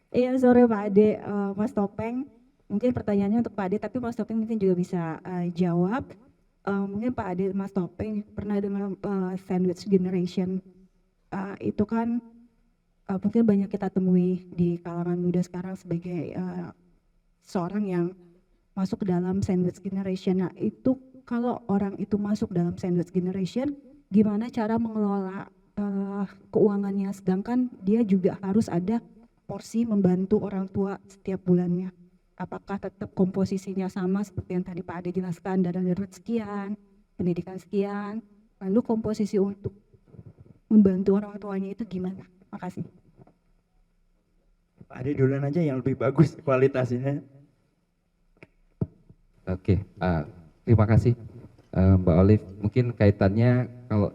Iya, sore Pak Ade, Mas Topeng. Mungkin pertanyaannya untuk Pak Ade, tapi Mas Topeng mungkin juga bisa jawab. Mungkin Pak Ade, Mas Topeng pernah dengar sandwich generation. Itu kan mungkin banyak kita temui di kalangan muda sekarang sebagai seorang yang masuk ke dalam sandwich generation. Nah, itu kalau orang itu masuk dalam sandwich generation, gimana cara mengelola keuangannya, sedangkan dia juga harus ada porsi membantu orang tua setiap bulannya. Apakah tetap komposisinya sama seperti yang tadi Pak Ade jelaskan, dana darurat sekian, pendidikan sekian, lalu komposisi untuk membantu orang tuanya itu gimana? Makasih. Pak Ade duluan aja yang lebih bagus kualitasnya. Oke, terima kasih Mbak Olive. Mungkin kaitannya kalau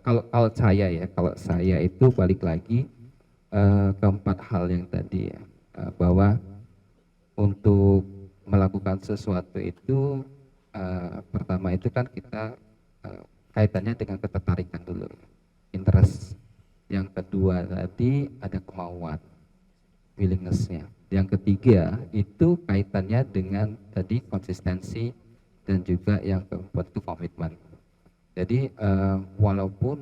kalau saya itu balik lagi keempat hal yang tadi ya, bahwa untuk melakukan sesuatu itu pertama itu kan kita kaitannya dengan ketertarikan dulu, interest. Yang kedua tadi ada kemauan, willingness-nya. Yang ketiga itu kaitannya dengan tadi konsistensi, dan juga yang keempat itu komitmen. Jadi walaupun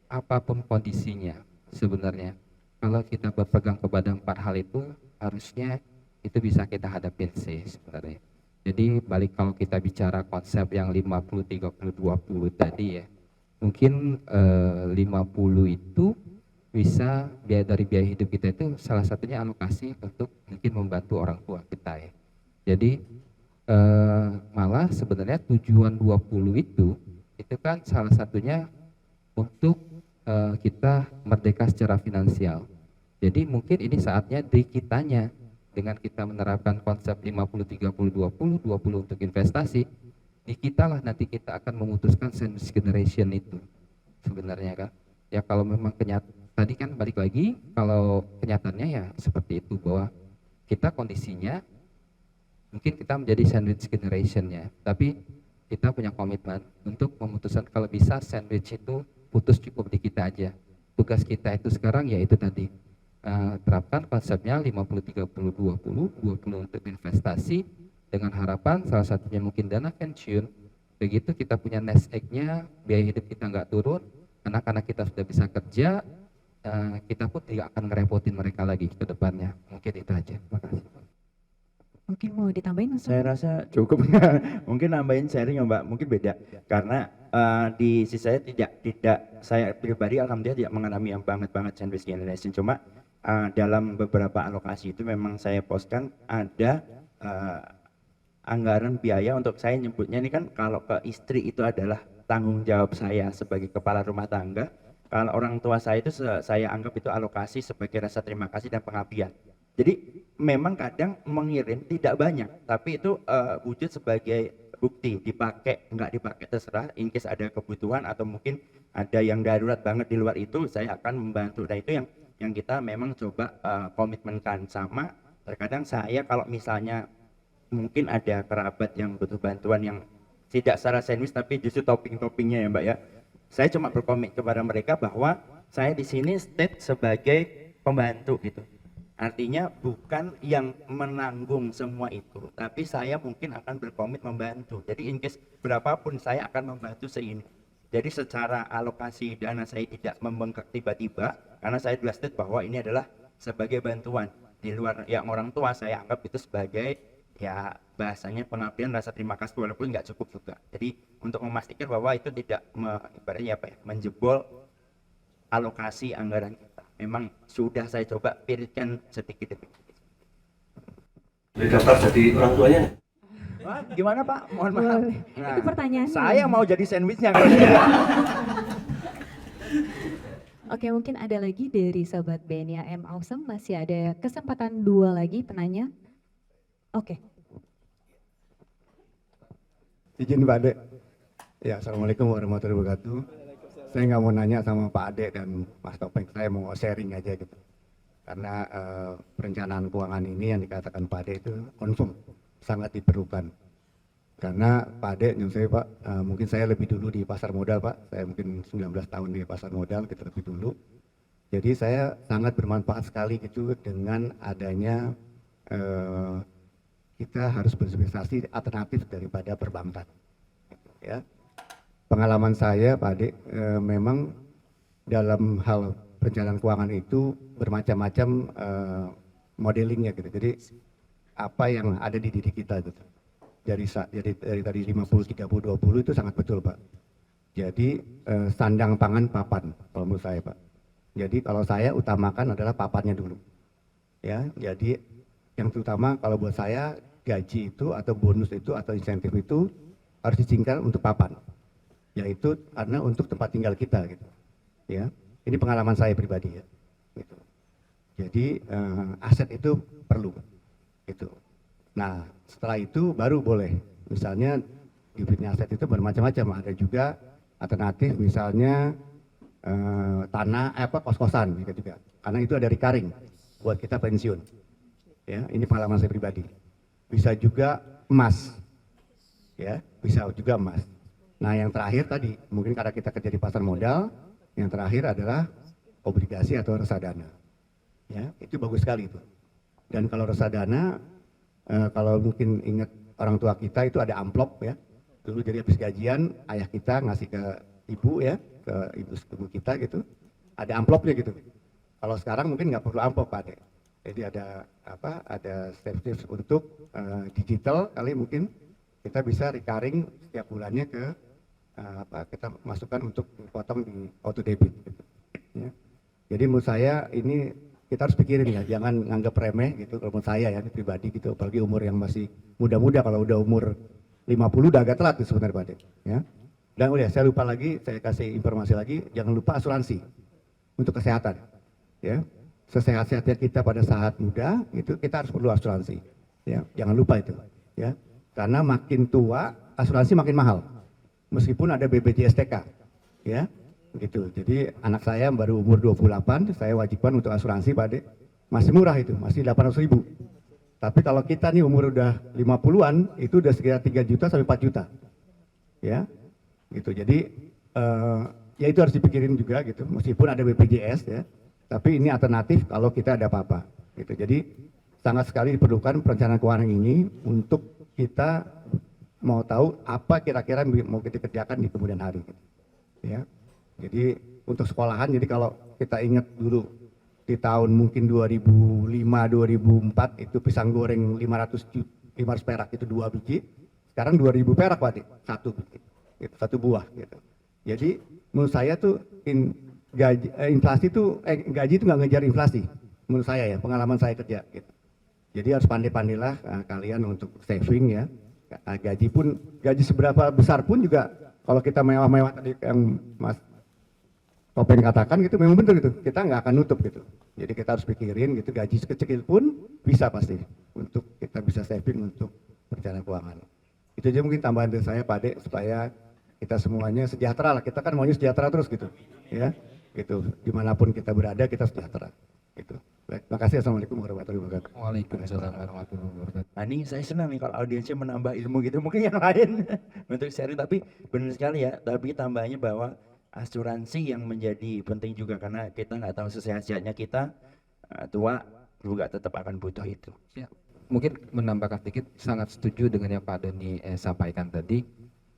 apapun kondisinya sebenarnya, kalau kita berpegang kepada empat hal itu harusnya itu bisa kita hadapin sih sebenarnya. Jadi balik kalau kita bicara konsep yang 50 30 20 tadi ya, mungkin 50 itu bisa dari biaya hidup kita itu salah satunya alokasi untuk mungkin membantu orang tua kita ya. Jadi malah sebenarnya tujuan 20 itu kan salah satunya untuk kita merdeka secara finansial. Jadi mungkin ini saatnya di kitanya, dengan kita menerapkan konsep 50 30 20 20 untuk investasi, di kita lah nanti kita akan memutuskan sandwich generation itu sebenarnya kan. Ya kalau memang tadi kan balik lagi, kalau kenyataannya ya seperti itu, bahwa kita kondisinya mungkin kita menjadi sandwich generation-nya, tapi kita punya komitmen untuk memutuskan kalau bisa sandwich itu putus cukup di kita aja. Tugas kita itu sekarang ya itu tadi, terapkan konsepnya 50 30 20 20 untuk investasi, dengan harapan salah satunya mungkin dana pensiun. Begitu kita punya nest egg-nya, biaya hidup kita nggak turun, anak-anak kita sudah bisa kerja, kita pun tidak akan ngerepotin mereka lagi ke depannya. Mungkin itu aja. Terima kasih. Mungkin mau ditambahin Mas? Saya rasa cukup. Mungkin nambahin sharing ya Mbak, mungkin beda karena di sisi saya tidak saya pribadi alhamdulillah tidak mengalami yang banget sandwich generation. Cuma dalam beberapa alokasi itu memang saya poskan ada anggaran biaya untuk, saya nyebutnya ini kan kalau ke istri itu adalah tanggung jawab saya sebagai kepala rumah tangga. Kalau orang tua saya itu saya anggap itu alokasi sebagai rasa terima kasih dan pengabdian. Jadi memang kadang mengirim tidak banyak, tapi itu wujud sebagai bukti, dipakai nggak dipakai terserah, in case ada kebutuhan atau mungkin ada yang darurat banget di luar itu saya akan membantu. Nah itu yang kita memang coba komitmenkan. Sama terkadang saya kalau misalnya mungkin ada kerabat yang butuh bantuan yang tidak secara sandwich tapi justru topping-toppingnya ya Mbak ya, saya cuma berkomit kepada mereka bahwa saya di sini state sebagai pembantu gitu. Artinya bukan yang menanggung semua itu, tapi saya mungkin akan berkomit membantu. Jadi in case berapapun saya akan membantu seini. Jadi secara alokasi dana saya tidak membengkak tiba-tiba, karena saya sudah state bahwa ini adalah sebagai bantuan. Di luar yang orang tua saya anggap itu sebagai ya bahasanya pengabdian, rasa terima kasih, walaupun nggak cukup juga. Jadi untuk memastikan bahwa itu tidak ibaratnya apa ya, menjebol alokasi anggaran kita. Memang sudah saya coba pilihkan sedikit demi sedikit. Daftar jadi orang tuanya. Wah, gimana Pak? Mohon maaf. Nah, itu pertanyaannya. Saya mau jadi sandwichnya. Oke, mungkin ada lagi dari Sobat BNI M Awesome, masih ada kesempatan 2 lagi penanya. Oke. Izin Pak Ade. Ya, Assalamualaikum warahmatullahi wabarakatuh. Saya nggak mau nanya sama Pak Ade dan Mas Topeng, saya mau sharing aja gitu. Karena perencanaan keuangan ini yang dikatakan Pak Ade itu confirm, sangat diperlukan. Karena Pak Ade nyuruh saya Pak, mungkin saya lebih dulu di pasar modal Pak, saya mungkin 19 tahun di pasar modal, kita lebih dulu. Jadi saya sangat bermanfaat sekali gitu dengan adanya kita harus berinvestasi alternatif daripada perbankan. Ya, pengalaman saya Pak Ade, memang dalam hal perencanaan keuangan itu bermacam-macam modelingnya gitu. Jadi apa yang ada di diri kita gitu. Dari tadi 50, 30, 20 itu sangat betul Pak. Jadi sandang pangan papan kalau menurut saya Pak. Jadi kalau saya utamakan adalah papannya dulu. Ya, jadi yang terutama kalau buat saya gaji itu atau bonus itu atau insentif itu harus disingkirkan untuk papan. Yaitu karena untuk tempat tinggal kita gitu. Ya, ini pengalaman saya pribadi ya. Gitu. Jadi aset itu perlu. Gitu. Nah, setelah itu baru boleh. Misalnya hibridnya aset itu bermacam-macam. Ada juga alternatif misalnya tanah kos-kosan gitu juga. Karena itu ada recurring buat kita pensiun. Ya, ini pengalaman saya pribadi. Bisa juga emas. Ya, bisa juga emas. Nah, yang terakhir tadi mungkin karena kita kerja di pasar modal, yang terakhir adalah obligasi atau reksadana. Ya, itu bagus sekali itu. Dan kalau reksadana kalau mungkin ingat orang tua kita itu ada amplop ya. Dulu jadi habis gajian ayah kita ngasih ke ibu ya, ke ibu kita gitu. Ada amplopnya gitu. Kalau sekarang mungkin nggak perlu amplop Pak Ade. Jadi ada ada service untuk digital kali mungkin kita bisa recurring setiap bulannya ke kita masukkan untuk potong di auto debit gitu. Ya. Jadi menurut saya ini kita harus pikirin ya, jangan nganggap remeh gitu kalau menurut saya ya, ini pribadi gitu, apalagi umur yang masih muda-muda, kalau udah umur 50 udah agak telat tuh sebenarnya Pak Ade, ya. Dan udah saya lupa lagi, saya kasih informasi lagi, jangan lupa asuransi untuk kesehatan, ya. Sesehat-sehatnya kita pada saat muda, itu kita harus perlu asuransi, ya. Jangan lupa itu, ya. Karena makin tua, asuransi makin mahal, meskipun ada BPJS TK, ya. Gitu. Jadi anak saya baru umur 28, saya wajibkan untuk asuransi Pak Ade. Masih murah itu, masih 800.000. Tapi kalau kita nih umur udah 50-an, itu udah sekitar 3 juta sampai 4 juta. Ya. Gitu. Jadi ya itu harus dipikirin juga gitu. Meskipun ada BPJS ya, tapi ini alternatif kalau kita ada apa-apa. Gitu. Jadi sangat sekali diperlukan perencanaan keuangan ini untuk kita mau tahu apa kira-kira mau kita kerjakan di kemudian hari. Gitu. Ya. Jadi untuk sekolahan, jadi kalau kita ingat dulu di tahun mungkin 2005-2004 itu pisang goreng 500 perak itu 2 biji, sekarang 2.000 perak Pak Ade, 1 biji, gitu, 1 buah gitu. Jadi menurut saya tuh inflasi tuh gaji itu nggak ngejar inflasi, menurut saya ya, pengalaman saya kerja gitu. Jadi harus pandai-pandailah kalian untuk saving ya, gaji seberapa besar pun juga kalau kita mewah-mewah tadi yang Mas Topeng katakan gitu, memang benar gitu, kita nggak akan nutup gitu. Jadi kita harus pikirin gitu, gaji sekecil pun bisa pasti untuk kita bisa saving untuk perencanaan keuangan. Itu aja mungkin tambahan dari saya Pak Ade, supaya kita semuanya sejahtera lah. Kita kan maunya sejahtera terus gitu, ya, gitu. Dimanapun kita berada kita sejahtera, gitu. Baik, terima kasih. Assalamualaikum warahmatullahi wabarakatuh. Waalaikumsalam warahmatullahi wabarakatuh. Nah, ini saya senang nih kalau audiensnya menambah ilmu gitu, mungkin yang lain untuk sharing, tapi benar sekali ya, tapi tambahnya bahwa asuransi yang menjadi penting juga, karena kita nggak tahu sesehat-sehatnya kita tua juga tetap akan butuh itu. Ya, mungkin menambahkan sedikit, sangat setuju dengan yang Pak Doni sampaikan tadi.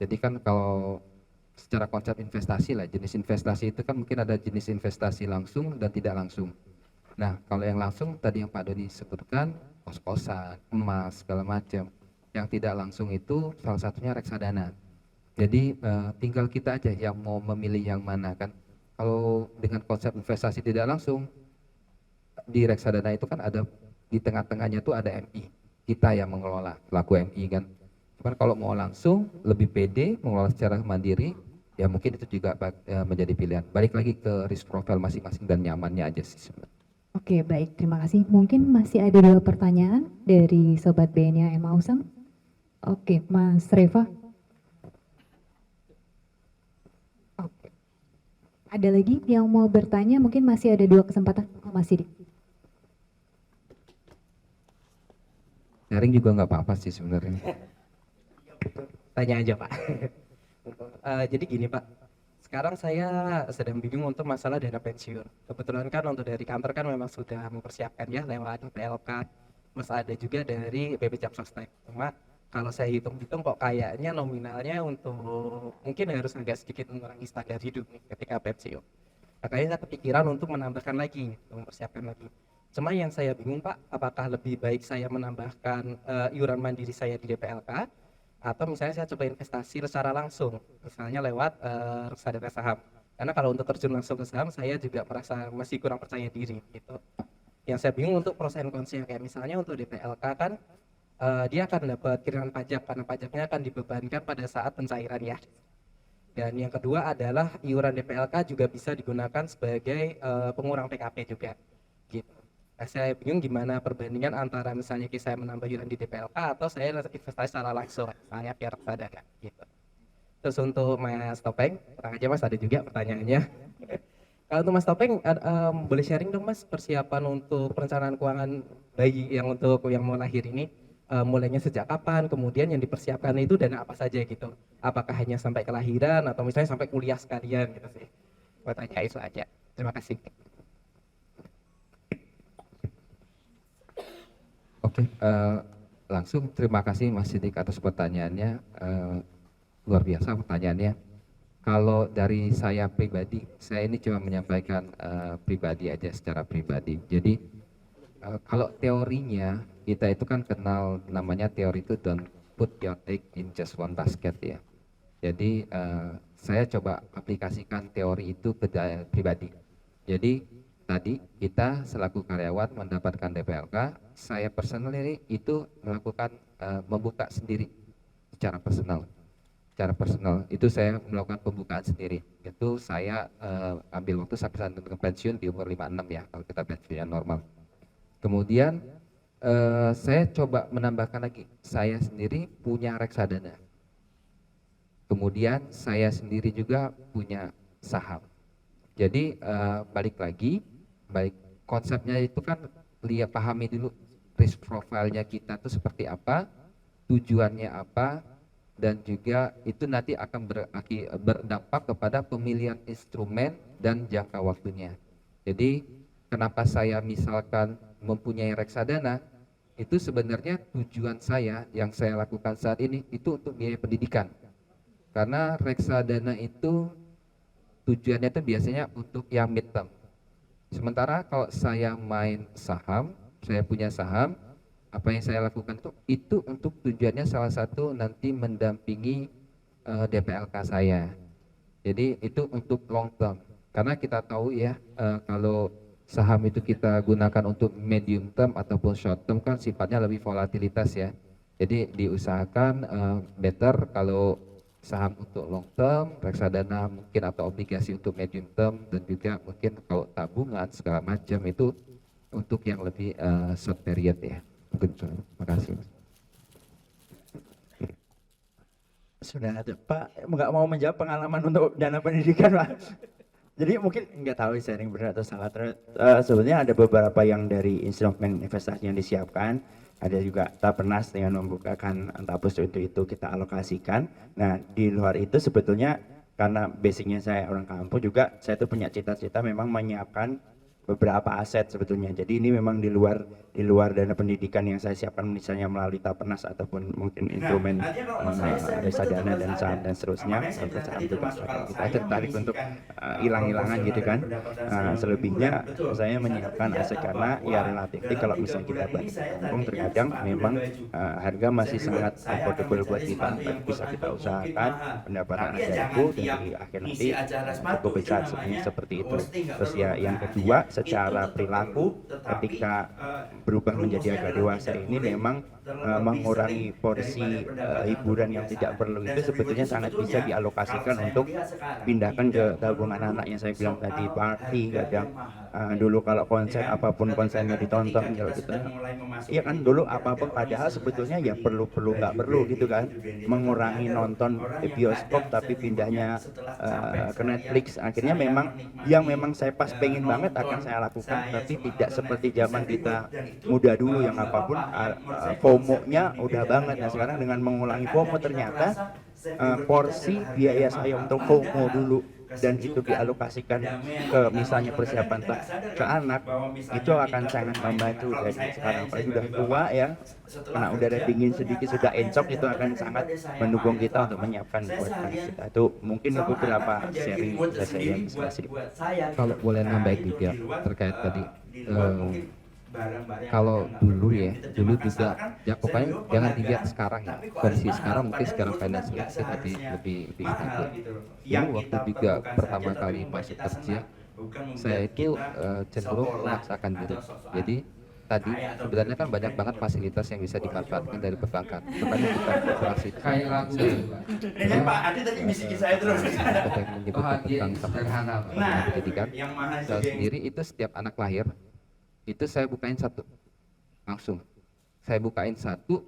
Jadi kan kalau secara konsep investasi lah, jenis investasi itu kan mungkin ada jenis investasi langsung dan tidak langsung. Nah, kalau yang langsung tadi yang Pak Doni sebutkan, kos-kosan, emas, segala macam. Yang tidak langsung itu salah satunya reksadana. Jadi tinggal kita aja yang mau memilih yang mana kan. Kalau dengan konsep investasi tidak langsung, di reksadana itu kan ada di tengah-tengahnya tuh ada MI. Kita yang mengelola, selaku MI kan. Cuman kalau mau langsung, lebih pede, mengelola secara mandiri, ya mungkin itu juga menjadi pilihan. Balik lagi ke risk profile masing-masing dan nyamannya aja sih sebenarnya. Oke, baik, terima kasih. Mungkin masih ada 2 pertanyaan dari Sobat BNI M. Ausam. Oke, Mas Reva. Oke. Ada lagi yang mau bertanya? Mungkin masih ada 2 kesempatan. Oh, masih di. Sharing juga nggak apa-apa sih sebenarnya. Tanya aja Pak. Jadi gini Pak, sekarang saya sedang bingung untuk masalah dana pensiun. Kebetulan kan untuk dari kantor kan memang sudah mempersiapkan ya lewat PLK, terus ada juga dari BP Jam Sostek. Cuma kalau saya hitung-hitung kok kayaknya nominalnya untuk mungkin harus agak sedikit mengurangi standar hidup nih ketika pensiun. Makanya saya kepikiran untuk menambahkan lagi, mempersiapkan lagi. Cuma yang saya bingung Pak, apakah lebih baik saya menambahkan iuran mandiri saya di DPLK atau misalnya saya coba investasi secara langsung, misalnya lewat reksadana saham. Karena kalau untuk terjun langsung ke saham, saya juga merasa masih kurang percaya diri gitu. Yang saya bingung untuk pros and cons-nya, kayak misalnya untuk DPLK kan dia akan dapat kiriman pajak karena pajaknya akan dibebankan pada saat pencairan ya. Dan yang kedua adalah iuran DPLK juga bisa digunakan sebagai pengurang PKP juga. Gitu. Nah, saya bingung gimana perbandingan antara misalnya saya menambah iuran di DPLK atau saya investasi secara langsung, misalnya via reksadana. Gitu. Terus untuk Mas Topeng, tenang aja Mas, ada juga pertanyaannya. Kalau untuk Mas Topeng, boleh sharing dong Mas persiapan untuk perencanaan keuangan bayi yang untuk yang mau lahir ini, mulainya sejak kapan, kemudian yang dipersiapkan itu dana apa saja gitu. Apakah hanya sampai kelahiran atau misalnya sampai kuliah sekalian gitu sih. Buat tanya itu aja. Terima kasih. Oke, langsung terima kasih Mas Sidik atas pertanyaannya. Luar biasa pertanyaannya. Kalau dari saya pribadi, saya ini cuma menyampaikan pribadi aja secara pribadi. Jadi kalau teorinya kita itu kan kenal namanya teori itu don't put your egg in just one basket ya. Jadi saya coba aplikasikan teori itu ke pribadi. Jadi tadi kita selaku karyawan mendapatkan DPLK, saya personally itu melakukan membuka sendiri secara personal. Secara personal itu saya melakukan pembukaan sendiri. Itu saya ambil waktu sampai pensiun di umur 56 ya kalau kita pensiun normal. Kemudian saya coba menambahkan lagi, saya sendiri punya reksadana. Kemudian saya sendiri juga punya saham. Jadi balik lagi, konsepnya itu kan pahami dulu risk profile-nya kita itu seperti apa, tujuannya apa, dan juga itu nanti akan berdampak kepada pemilihan instrumen dan jangka waktunya. Jadi kenapa saya misalkan mempunyai reksadana, itu sebenarnya tujuan saya yang saya lakukan saat ini itu untuk biaya pendidikan. Karena reksadana itu tujuannya itu biasanya untuk yang mid term. Sementara kalau saya main saham, saya punya saham, apa yang saya lakukan itu untuk tujuannya salah satu nanti mendampingi DPLK saya. Jadi itu untuk long term. Karena kita tahu ya kalau saham itu kita gunakan untuk medium term ataupun short term kan sifatnya lebih volatilitas ya. Jadi diusahakan better kalau saham untuk long term, reksadana mungkin atau obligasi untuk medium term, dan juga mungkin kalau tabungan segala macam itu untuk yang lebih short period ya. Terima kasih. Sudah ada Pak, nggak mau menjawab pengalaman untuk dana pendidikan Pak. Jadi mungkin nggak tahu sharing benar atau salah. Sebenarnya ada beberapa yang dari instrumen investasi yang disiapkan, ada juga Tapernas dengan membukakan Antapus untuk itu kita alokasikan. Nah di luar itu sebetulnya karena basicnya saya orang kampung juga, saya tuh punya cita-cita memang menyiapkan beberapa aset sebetulnya. Jadi ini memang di luar dana pendidikan yang saya siapkan, misalnya melalui Tapernas ataupun mungkin instrumen reksadana dan saham dan seterusnya. Sampai saham juga kita tertarik untuk hilang-hilangan gitu kan. Selebihnya saya menyiapkan aset karena ya relatif kalau misalnya kita balik kampung terkadang memang harga masih sangat affordable buat kita, tapi bisa kita usahakan pendapatan ada itu dan di akhir nanti cukup besar seperti itu. Terus ya yang kedua, secara perilaku ketika berubah menjadi agak dewasa ini memang mengurangi porsi hiburan yang tidak perlu itu sebetulnya sangat bisa dialokasikan untuk pindahkan ke tabungan anak yang saya bilang tadi, party kadang dulu kalau konser apapun konsernya ditonton kalau gitu. Iya kan dulu apapun padahal sebetulnya ya perlu nggak perlu gitu kan, mengurangi nonton di bioskop tapi pindahnya ke Netflix. Akhirnya memang yang memang saya pas pengen banget akan saya lakukan, tapi tidak seperti zaman kita muda dulu yang apapun FOMO-nya udah banget. Nah sekarang dengan mengulangi FOMO ternyata porsi biaya saya untuk FOMO dulu dan itu dialokasikan ke misalnya persiapan ke anak, itu akan sangat membantu. Jadi sekarang apalagi udah tua ya, kena udara dingin sedikit sudah encok, itu akan sangat mendukung kita untuk menyiapkan buat anak kita. Itu mungkin beberapa sharing bisa saya kasih. Kalau boleh nambahin juga terkait tadi, kalau dulu ya, dulu juga ya pokoknya jangan dilihat sekarang ya, kondisi sekarang mungkin sekarang financial lebih stabil. Dulu waktu juga pertama kali masuk kerja, saya itu cenderung memaksakan diri. Jadi tadi sebenarnya kan banyak banget fasilitas yang bisa dimanfaatkan dari perbankan. Tetapi bukan operasi kayak langsung. Pak Adi tadi bisikin saya terus. Yang menyebutkan tentang pendidikan, saya sendiri itu setiap anak lahir itu saya bukain satu langsung, saya bukain satu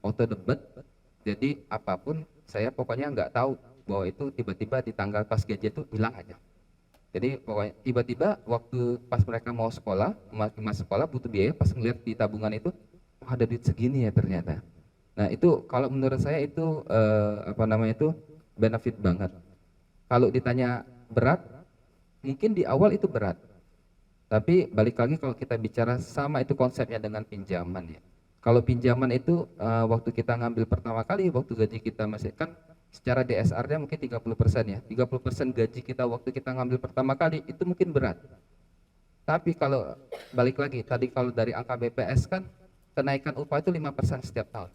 auto debit. Jadi apapun saya pokoknya nggak tahu bahwa itu tiba-tiba di tanggal pas gaji itu hilang aja. Jadi pokoknya tiba-tiba waktu pas mereka mau sekolah, masuk sekolah butuh biaya, pas ngeliat di tabungan itu oh, ada duit segini ya ternyata. Nah itu kalau menurut saya itu benefit banget. Kalau ditanya berat, mungkin di awal itu berat. Tapi balik lagi kalau kita bicara sama itu konsepnya dengan pinjaman ya. Kalau pinjaman itu waktu kita ngambil pertama kali, waktu gaji kita masih kan secara DSR-nya mungkin 30% ya. 30% gaji kita waktu kita ngambil pertama kali itu mungkin berat. Tapi kalau balik lagi tadi kalau dari angka BPS kan kenaikan upah itu 5% setiap tahun.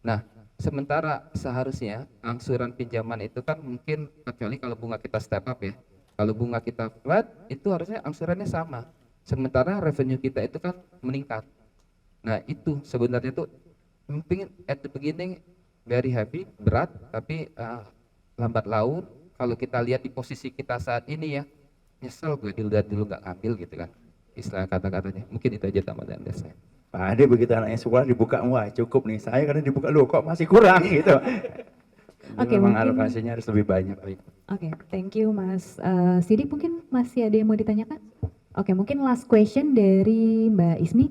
Nah, sementara seharusnya angsuran pinjaman itu kan mungkin kecuali kalau bunga kita step up ya. Kalau bunga kita flat, itu harusnya angsurannya sama. Sementara revenue kita itu kan meningkat. Nah itu sebenarnya tuh mungkin at the beginning very heavy, berat, tapi lambat laun kalau kita lihat di posisi kita saat ini ya, nyesel gue dulu nggak ngambil gitu kan. Istilah kata-katanya, mungkin itu aja tambahan dari saya. Pak Ade begitu anaknya sekolah dibuka, wah cukup nih, saya karena dibuka, loh kok masih kurang gitu. Oke, memang mungkin- alokasinya harus lebih banyak. Oke, thank you Mas Sidik. Mungkin masih ada yang mau ditanyakan? Oke, mungkin last question dari Mbak Ismi.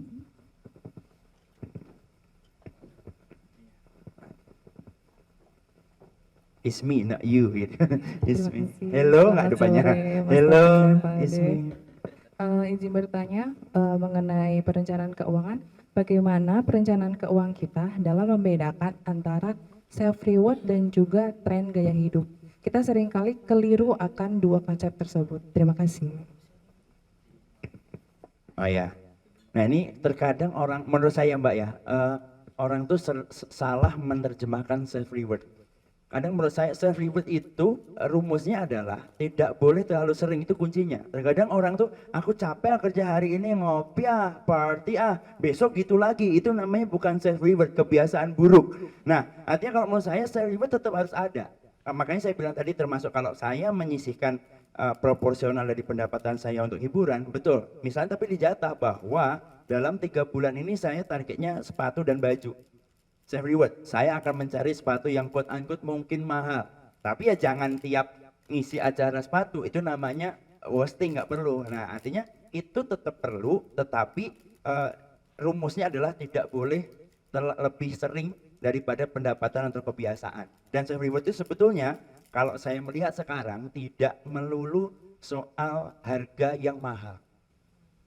It's me, not you gitu. It's me. kasih. Hello, nggak Selamat depannya. sore, Mas Hello, Taufik dan Pak it's Ade. me. Izin bertanya mengenai perencanaan keuangan. Bagaimana perencanaan keuangan kita dalam membedakan antara self reward dan juga tren gaya hidup? Kita seringkali keliru akan dua konsep tersebut. Terima kasih. Oh ya. Nah ini terkadang orang, menurut saya Mbak ya, orang tuh salah menerjemahkan self reward. Kadang menurut saya self reward itu rumusnya adalah tidak boleh terlalu sering, itu kuncinya. Terkadang orang tuh aku capek kerja hari ini, ngopi party besok gitu lagi. Itu namanya bukan self reward, kebiasaan buruk. Nah, artinya kalau menurut saya self reward tetap harus ada. Makanya saya bilang tadi termasuk kalau saya menyisihkan proporsional dari pendapatan saya untuk hiburan, betul. Misalnya tapi dijatah bahwa dalam 3 bulan ini saya targetnya sepatu dan baju. Self reward, saya akan mencari sepatu yang quote unquote mungkin mahal. Tapi ya jangan tiap ngisi acara sepatu, itu namanya wasting, nggak perlu. Nah artinya itu tetap perlu, tetapi rumusnya adalah tidak boleh lebih sering daripada pendapatan atau kebiasaan. Dan self reward itu sebetulnya kalau saya melihat sekarang tidak melulu soal harga yang mahal.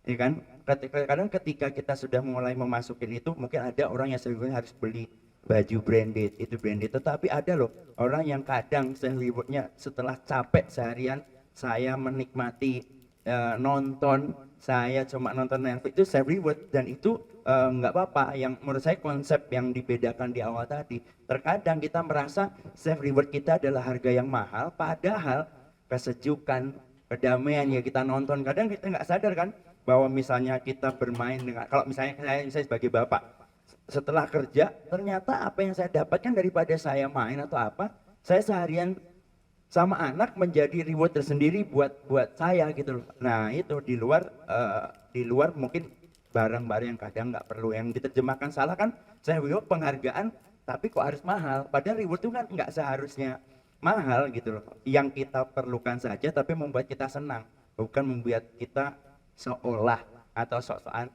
Ya kan? Kadang ketika kita sudah mulai memasukin itu, mungkin ada orang yang self-rewardnya harus beli baju branded, itu branded. Tetapi ada loh orang yang kadang self-rewardnya setelah capek seharian, saya menikmati nonton, saya cuma nonton Netflix, itu self-reward. Dan itu nggak apa-apa. Yang menurut saya konsep yang dibedakan di awal tadi, terkadang kita merasa self-reward kita adalah harga yang mahal, padahal kesejukan, kedamaian ya kita nonton, kadang kita nggak sadar kan bahwa misalnya kita bermain dengan, kalau misalnya saya sebagai bapak setelah kerja, ternyata apa yang saya dapatkan daripada saya main atau apa, saya seharian sama anak menjadi reward tersendiri buat saya gitu loh. Nah itu di luar mungkin barang-barang yang kadang nggak perlu, yang diterjemahkan salah kan, saya reward penghargaan tapi kok harus mahal, padahal reward itu kan nggak seharusnya mahal gitu loh, yang kita perlukan saja tapi membuat kita senang. bukan membuat kita seolah atau sok-sokan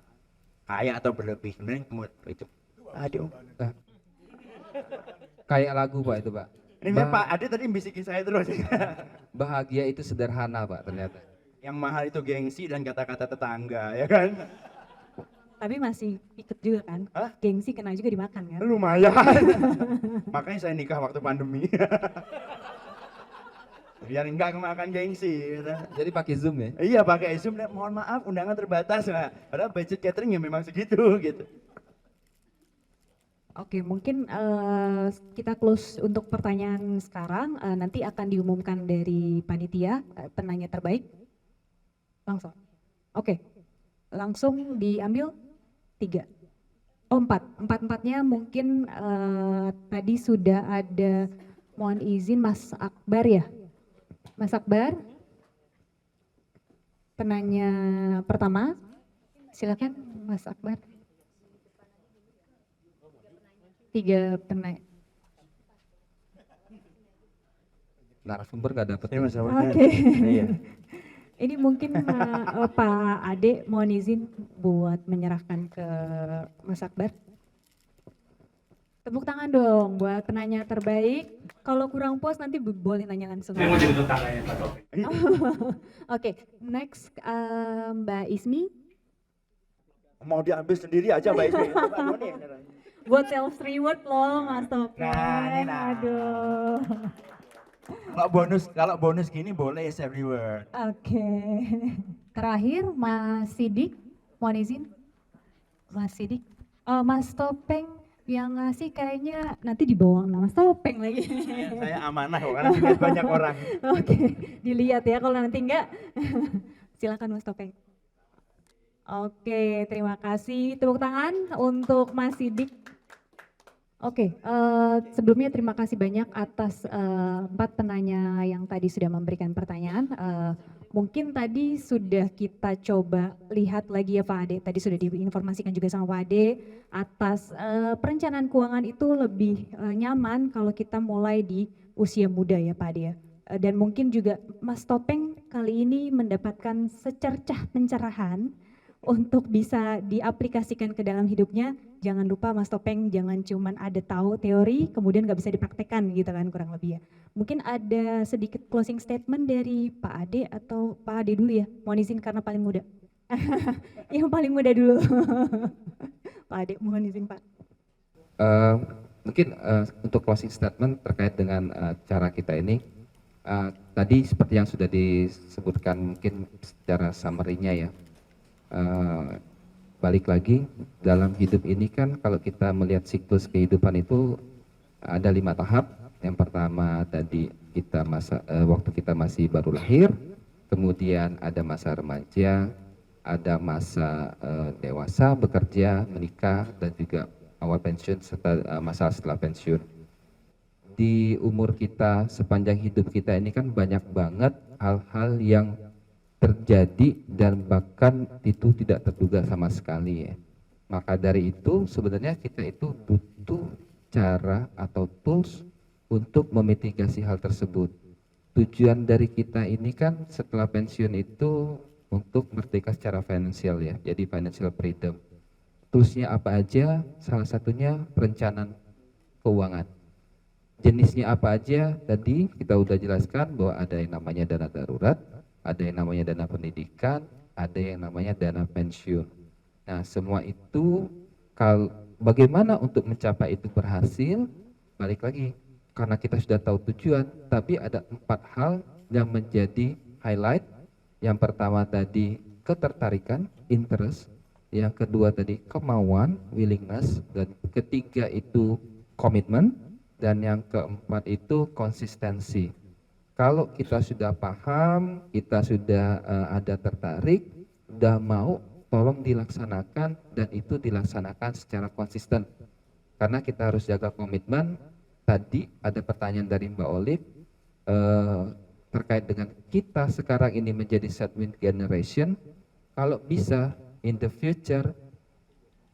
kaya atau berlebih. Sebenarnya itu. Aduh. Kayak lagu Pak itu Pak. Ini Pak Ade tadi bisikin saya terus. Bahagia itu sederhana Pak ternyata. Yang mahal itu gengsi dan kata-kata tetangga, ya kan? Tapi masih ikut juga kan? Hah? Gengsi kena juga dimakan kan? Lumayan. Makanya saya nikah waktu pandemi. Biar enggak kemakan gengsi. Gitu. Jadi pakai Zoom ya? Iya pakai Zoom, mohon maaf undangan terbatas. Nah, padahal budget catering ya memang segitu gitu. Oke, mungkin kita close untuk pertanyaan sekarang. Nanti akan diumumkan dari panitia penanya terbaik. Langsung. Oke, langsung diambil 3. Oh 4. 4-4-nya mungkin tadi sudah ada, mohon izin Mas Akbar ya. Mas Akbar, penanya pertama, silakan Mas Akbar. 3 penanya. Narasumber nggak dapet. Saya masih Oke. Iya. Ini mungkin Pak Ade mohon izin buat menyerahkan ke Mas Akbar. Tepuk tangan dong buat penanya terbaik. Kalau kurang puas nanti boleh nanya langsung. Saya mau jadi tetangganya Pak Taufik. Oke, next Mbak Ismi. Mau diambil sendiri aja Mbak Ismi. Coba Doni. Buat self reward loh Mas Topeng. Nah, ini nah. Aduh. Kalau bonus gini boleh self reward. Oke. Terakhir Mas Sidik, mohon izin. Mas Sidik. Oh, Mas Topeng yang ngasih kayaknya nanti dibawa nama Mas Topeng lagi. Saya amanah kok karena dilihat banyak orang. Oke, dilihat ya kalau nanti enggak. Silakan Mas Topeng. Oke, terima kasih. Tepuk tangan untuk Mas Sidik. Oke, sebelumnya terima kasih banyak atas 4 penanya yang tadi sudah memberikan pertanyaan. Mungkin tadi sudah kita coba lihat lagi ya Pak Ade, tadi sudah diinformasikan juga sama Pak Ade atas perencanaan keuangan itu lebih nyaman kalau kita mulai di usia muda ya Pak Ade ya. Dan mungkin juga Mas Topeng kali ini mendapatkan secercah pencerahan untuk bisa diaplikasikan ke dalam hidupnya. Jangan lupa Mas Topeng jangan cuman ada tahu teori kemudian nggak bisa dipraktekkan gitu kan kurang lebih ya. Mungkin ada sedikit closing statement dari Pak Ade atau Pak Ade dulu ya. Mohon izin karena paling muda. Yang paling muda dulu. Pak Ade mohon izin Pak. Mungkin untuk closing statement terkait dengan cara kita ini, tadi seperti yang sudah disebutkan mungkin secara summary-nya ya. Balik lagi dalam hidup ini kan kalau kita melihat siklus kehidupan itu ada 5 tahap. Yang pertama tadi kita waktu kita masih baru lahir, kemudian ada masa remaja, ada masa dewasa, bekerja, menikah, dan juga awal pensiun serta masa setelah pensiun. Di umur kita sepanjang hidup kita ini kan banyak banget hal-hal yang terjadi dan bahkan itu tidak terduga sama sekali ya. Maka dari itu sebenarnya kita itu butuh cara atau tools untuk memitigasi hal tersebut. Tujuan dari kita ini kan setelah pensiun itu untuk merdeka secara finansial ya, jadi financial freedom. Toolsnya apa aja? Salah satunya perencanaan keuangan. Jenisnya apa aja? Tadi kita udah jelaskan bahwa ada yang namanya dana darurat, ada yang namanya dana pendidikan, ada yang namanya dana pensiun. Nah, semua itu bagaimana untuk mencapai itu berhasil? Balik lagi, karena kita sudah tahu tujuan, tapi ada 4 hal yang menjadi highlight. Yang pertama tadi ketertarikan, interest. Yang kedua tadi kemauan, willingness. Dan ketiga itu komitmen. Dan yang keempat itu konsistensi. Kalau kita sudah paham, kita sudah ada tertarik, sudah mau, tolong dilaksanakan dan itu dilaksanakan secara konsisten. Karena kita harus jaga komitmen. Tadi ada pertanyaan dari Mbak Olive terkait dengan kita sekarang ini menjadi Sandwich generation. Kalau bisa in the future,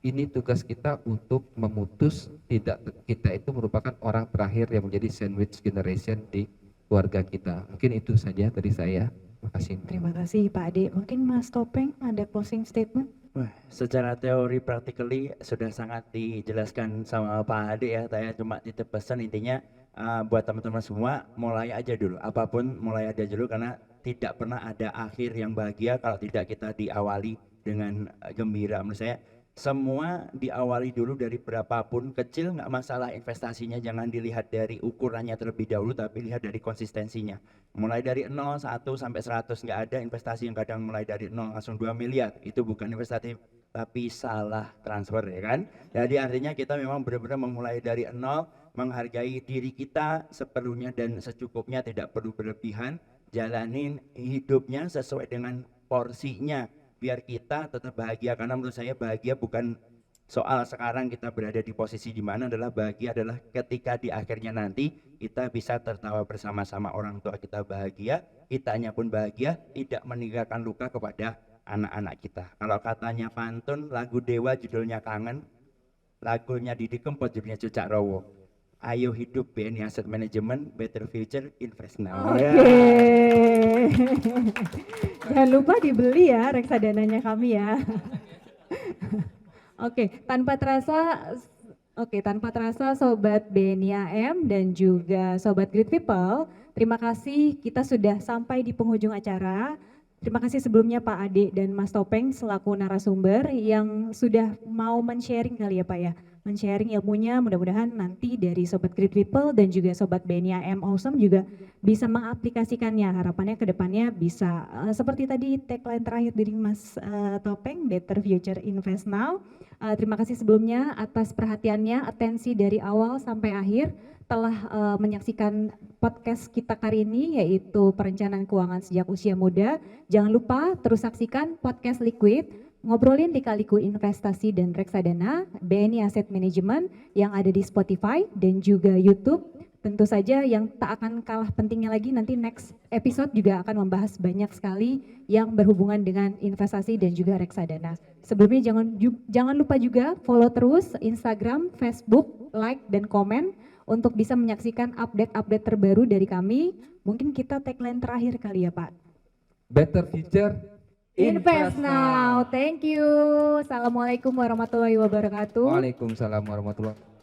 ini tugas kita untuk memutus tidak kita itu merupakan orang terakhir yang menjadi sandwich generation di keluarga kita. Mungkin itu saja dari saya. Terima kasih. Terima kasih Pak Ade. Mungkin Mas Topeng ada closing statement? Wah, secara teori practically sudah sangat dijelaskan sama Pak Ade ya. Saya cuma titip pesan intinya buat teman-teman semua mulai aja dulu. Apapun mulai aja dulu karena tidak pernah ada akhir yang bahagia kalau tidak kita diawali dengan gembira. Menurut saya semua diawali dulu dari berapapun kecil nggak masalah investasinya, jangan dilihat dari ukurannya terlebih dahulu tapi lihat dari konsistensinya. Mulai dari 0, 1 sampai 100 nggak ada investasi yang kadang mulai dari 0 langsung 2 miliar. Itu bukan investasi tapi salah transfer ya kan. Jadi artinya kita memang benar-benar memulai dari 0, menghargai diri kita seperlunya dan secukupnya, tidak perlu berlebihan, jalanin hidupnya sesuai dengan porsinya biar kita tetap bahagia. Karena menurut saya bahagia bukan soal sekarang kita berada di posisi di mana, adalah bahagia adalah ketika di akhirnya nanti kita bisa tertawa bersama-sama orang tua kita bahagia, kitanya pun bahagia, tidak meninggalkan luka kepada anak-anak kita. Kalau katanya pantun lagu Dewa judulnya Kangen, lagunya Didi Kempot judulnya Cucak Rowo. Ayo hidup BNI Asset Management, better future, invest now. Oke. Jangan lupa dibeli ya reksadananya kami ya. Oke, tanpa terasa Sobat BNI AM dan juga Sobat Great People, terima kasih kita sudah sampai di penghujung acara. Terima kasih sebelumnya Pak Ade dan Mas Topeng selaku narasumber yang sudah mau men-sharing kali ya Pak ya. Men-sharing ilmunya, mudah-mudahan nanti dari Sobat Great People dan juga Sobat BNI AM Awesome juga bisa mengaplikasikannya. Harapannya ke depannya bisa seperti tadi tagline terakhir dari Mas Topeng, Better Future Invest Now. Terima kasih sebelumnya atas perhatiannya, atensi dari awal sampai akhir telah menyaksikan podcast kita kali ini yaitu perencanaan keuangan sejak usia muda. Jangan lupa terus saksikan podcast Liquid, ngobrolin lika-liku investasi dan reksadana BNI Asset Management yang ada di Spotify dan juga YouTube. Tentu saja yang tak akan kalah pentingnya lagi nanti next episode juga akan membahas banyak sekali yang berhubungan dengan investasi dan juga reksadana. Sebelumnya jangan lupa juga follow terus Instagram, Facebook, like dan komen untuk bisa menyaksikan update-update terbaru dari kami. Mungkin kita tagline terakhir kali ya Pak. Better future, Invest now. Thank you. Assalamualaikum warahmatullahi wabarakatuh. Waalaikumsalam warahmatullahi wabarakatuh.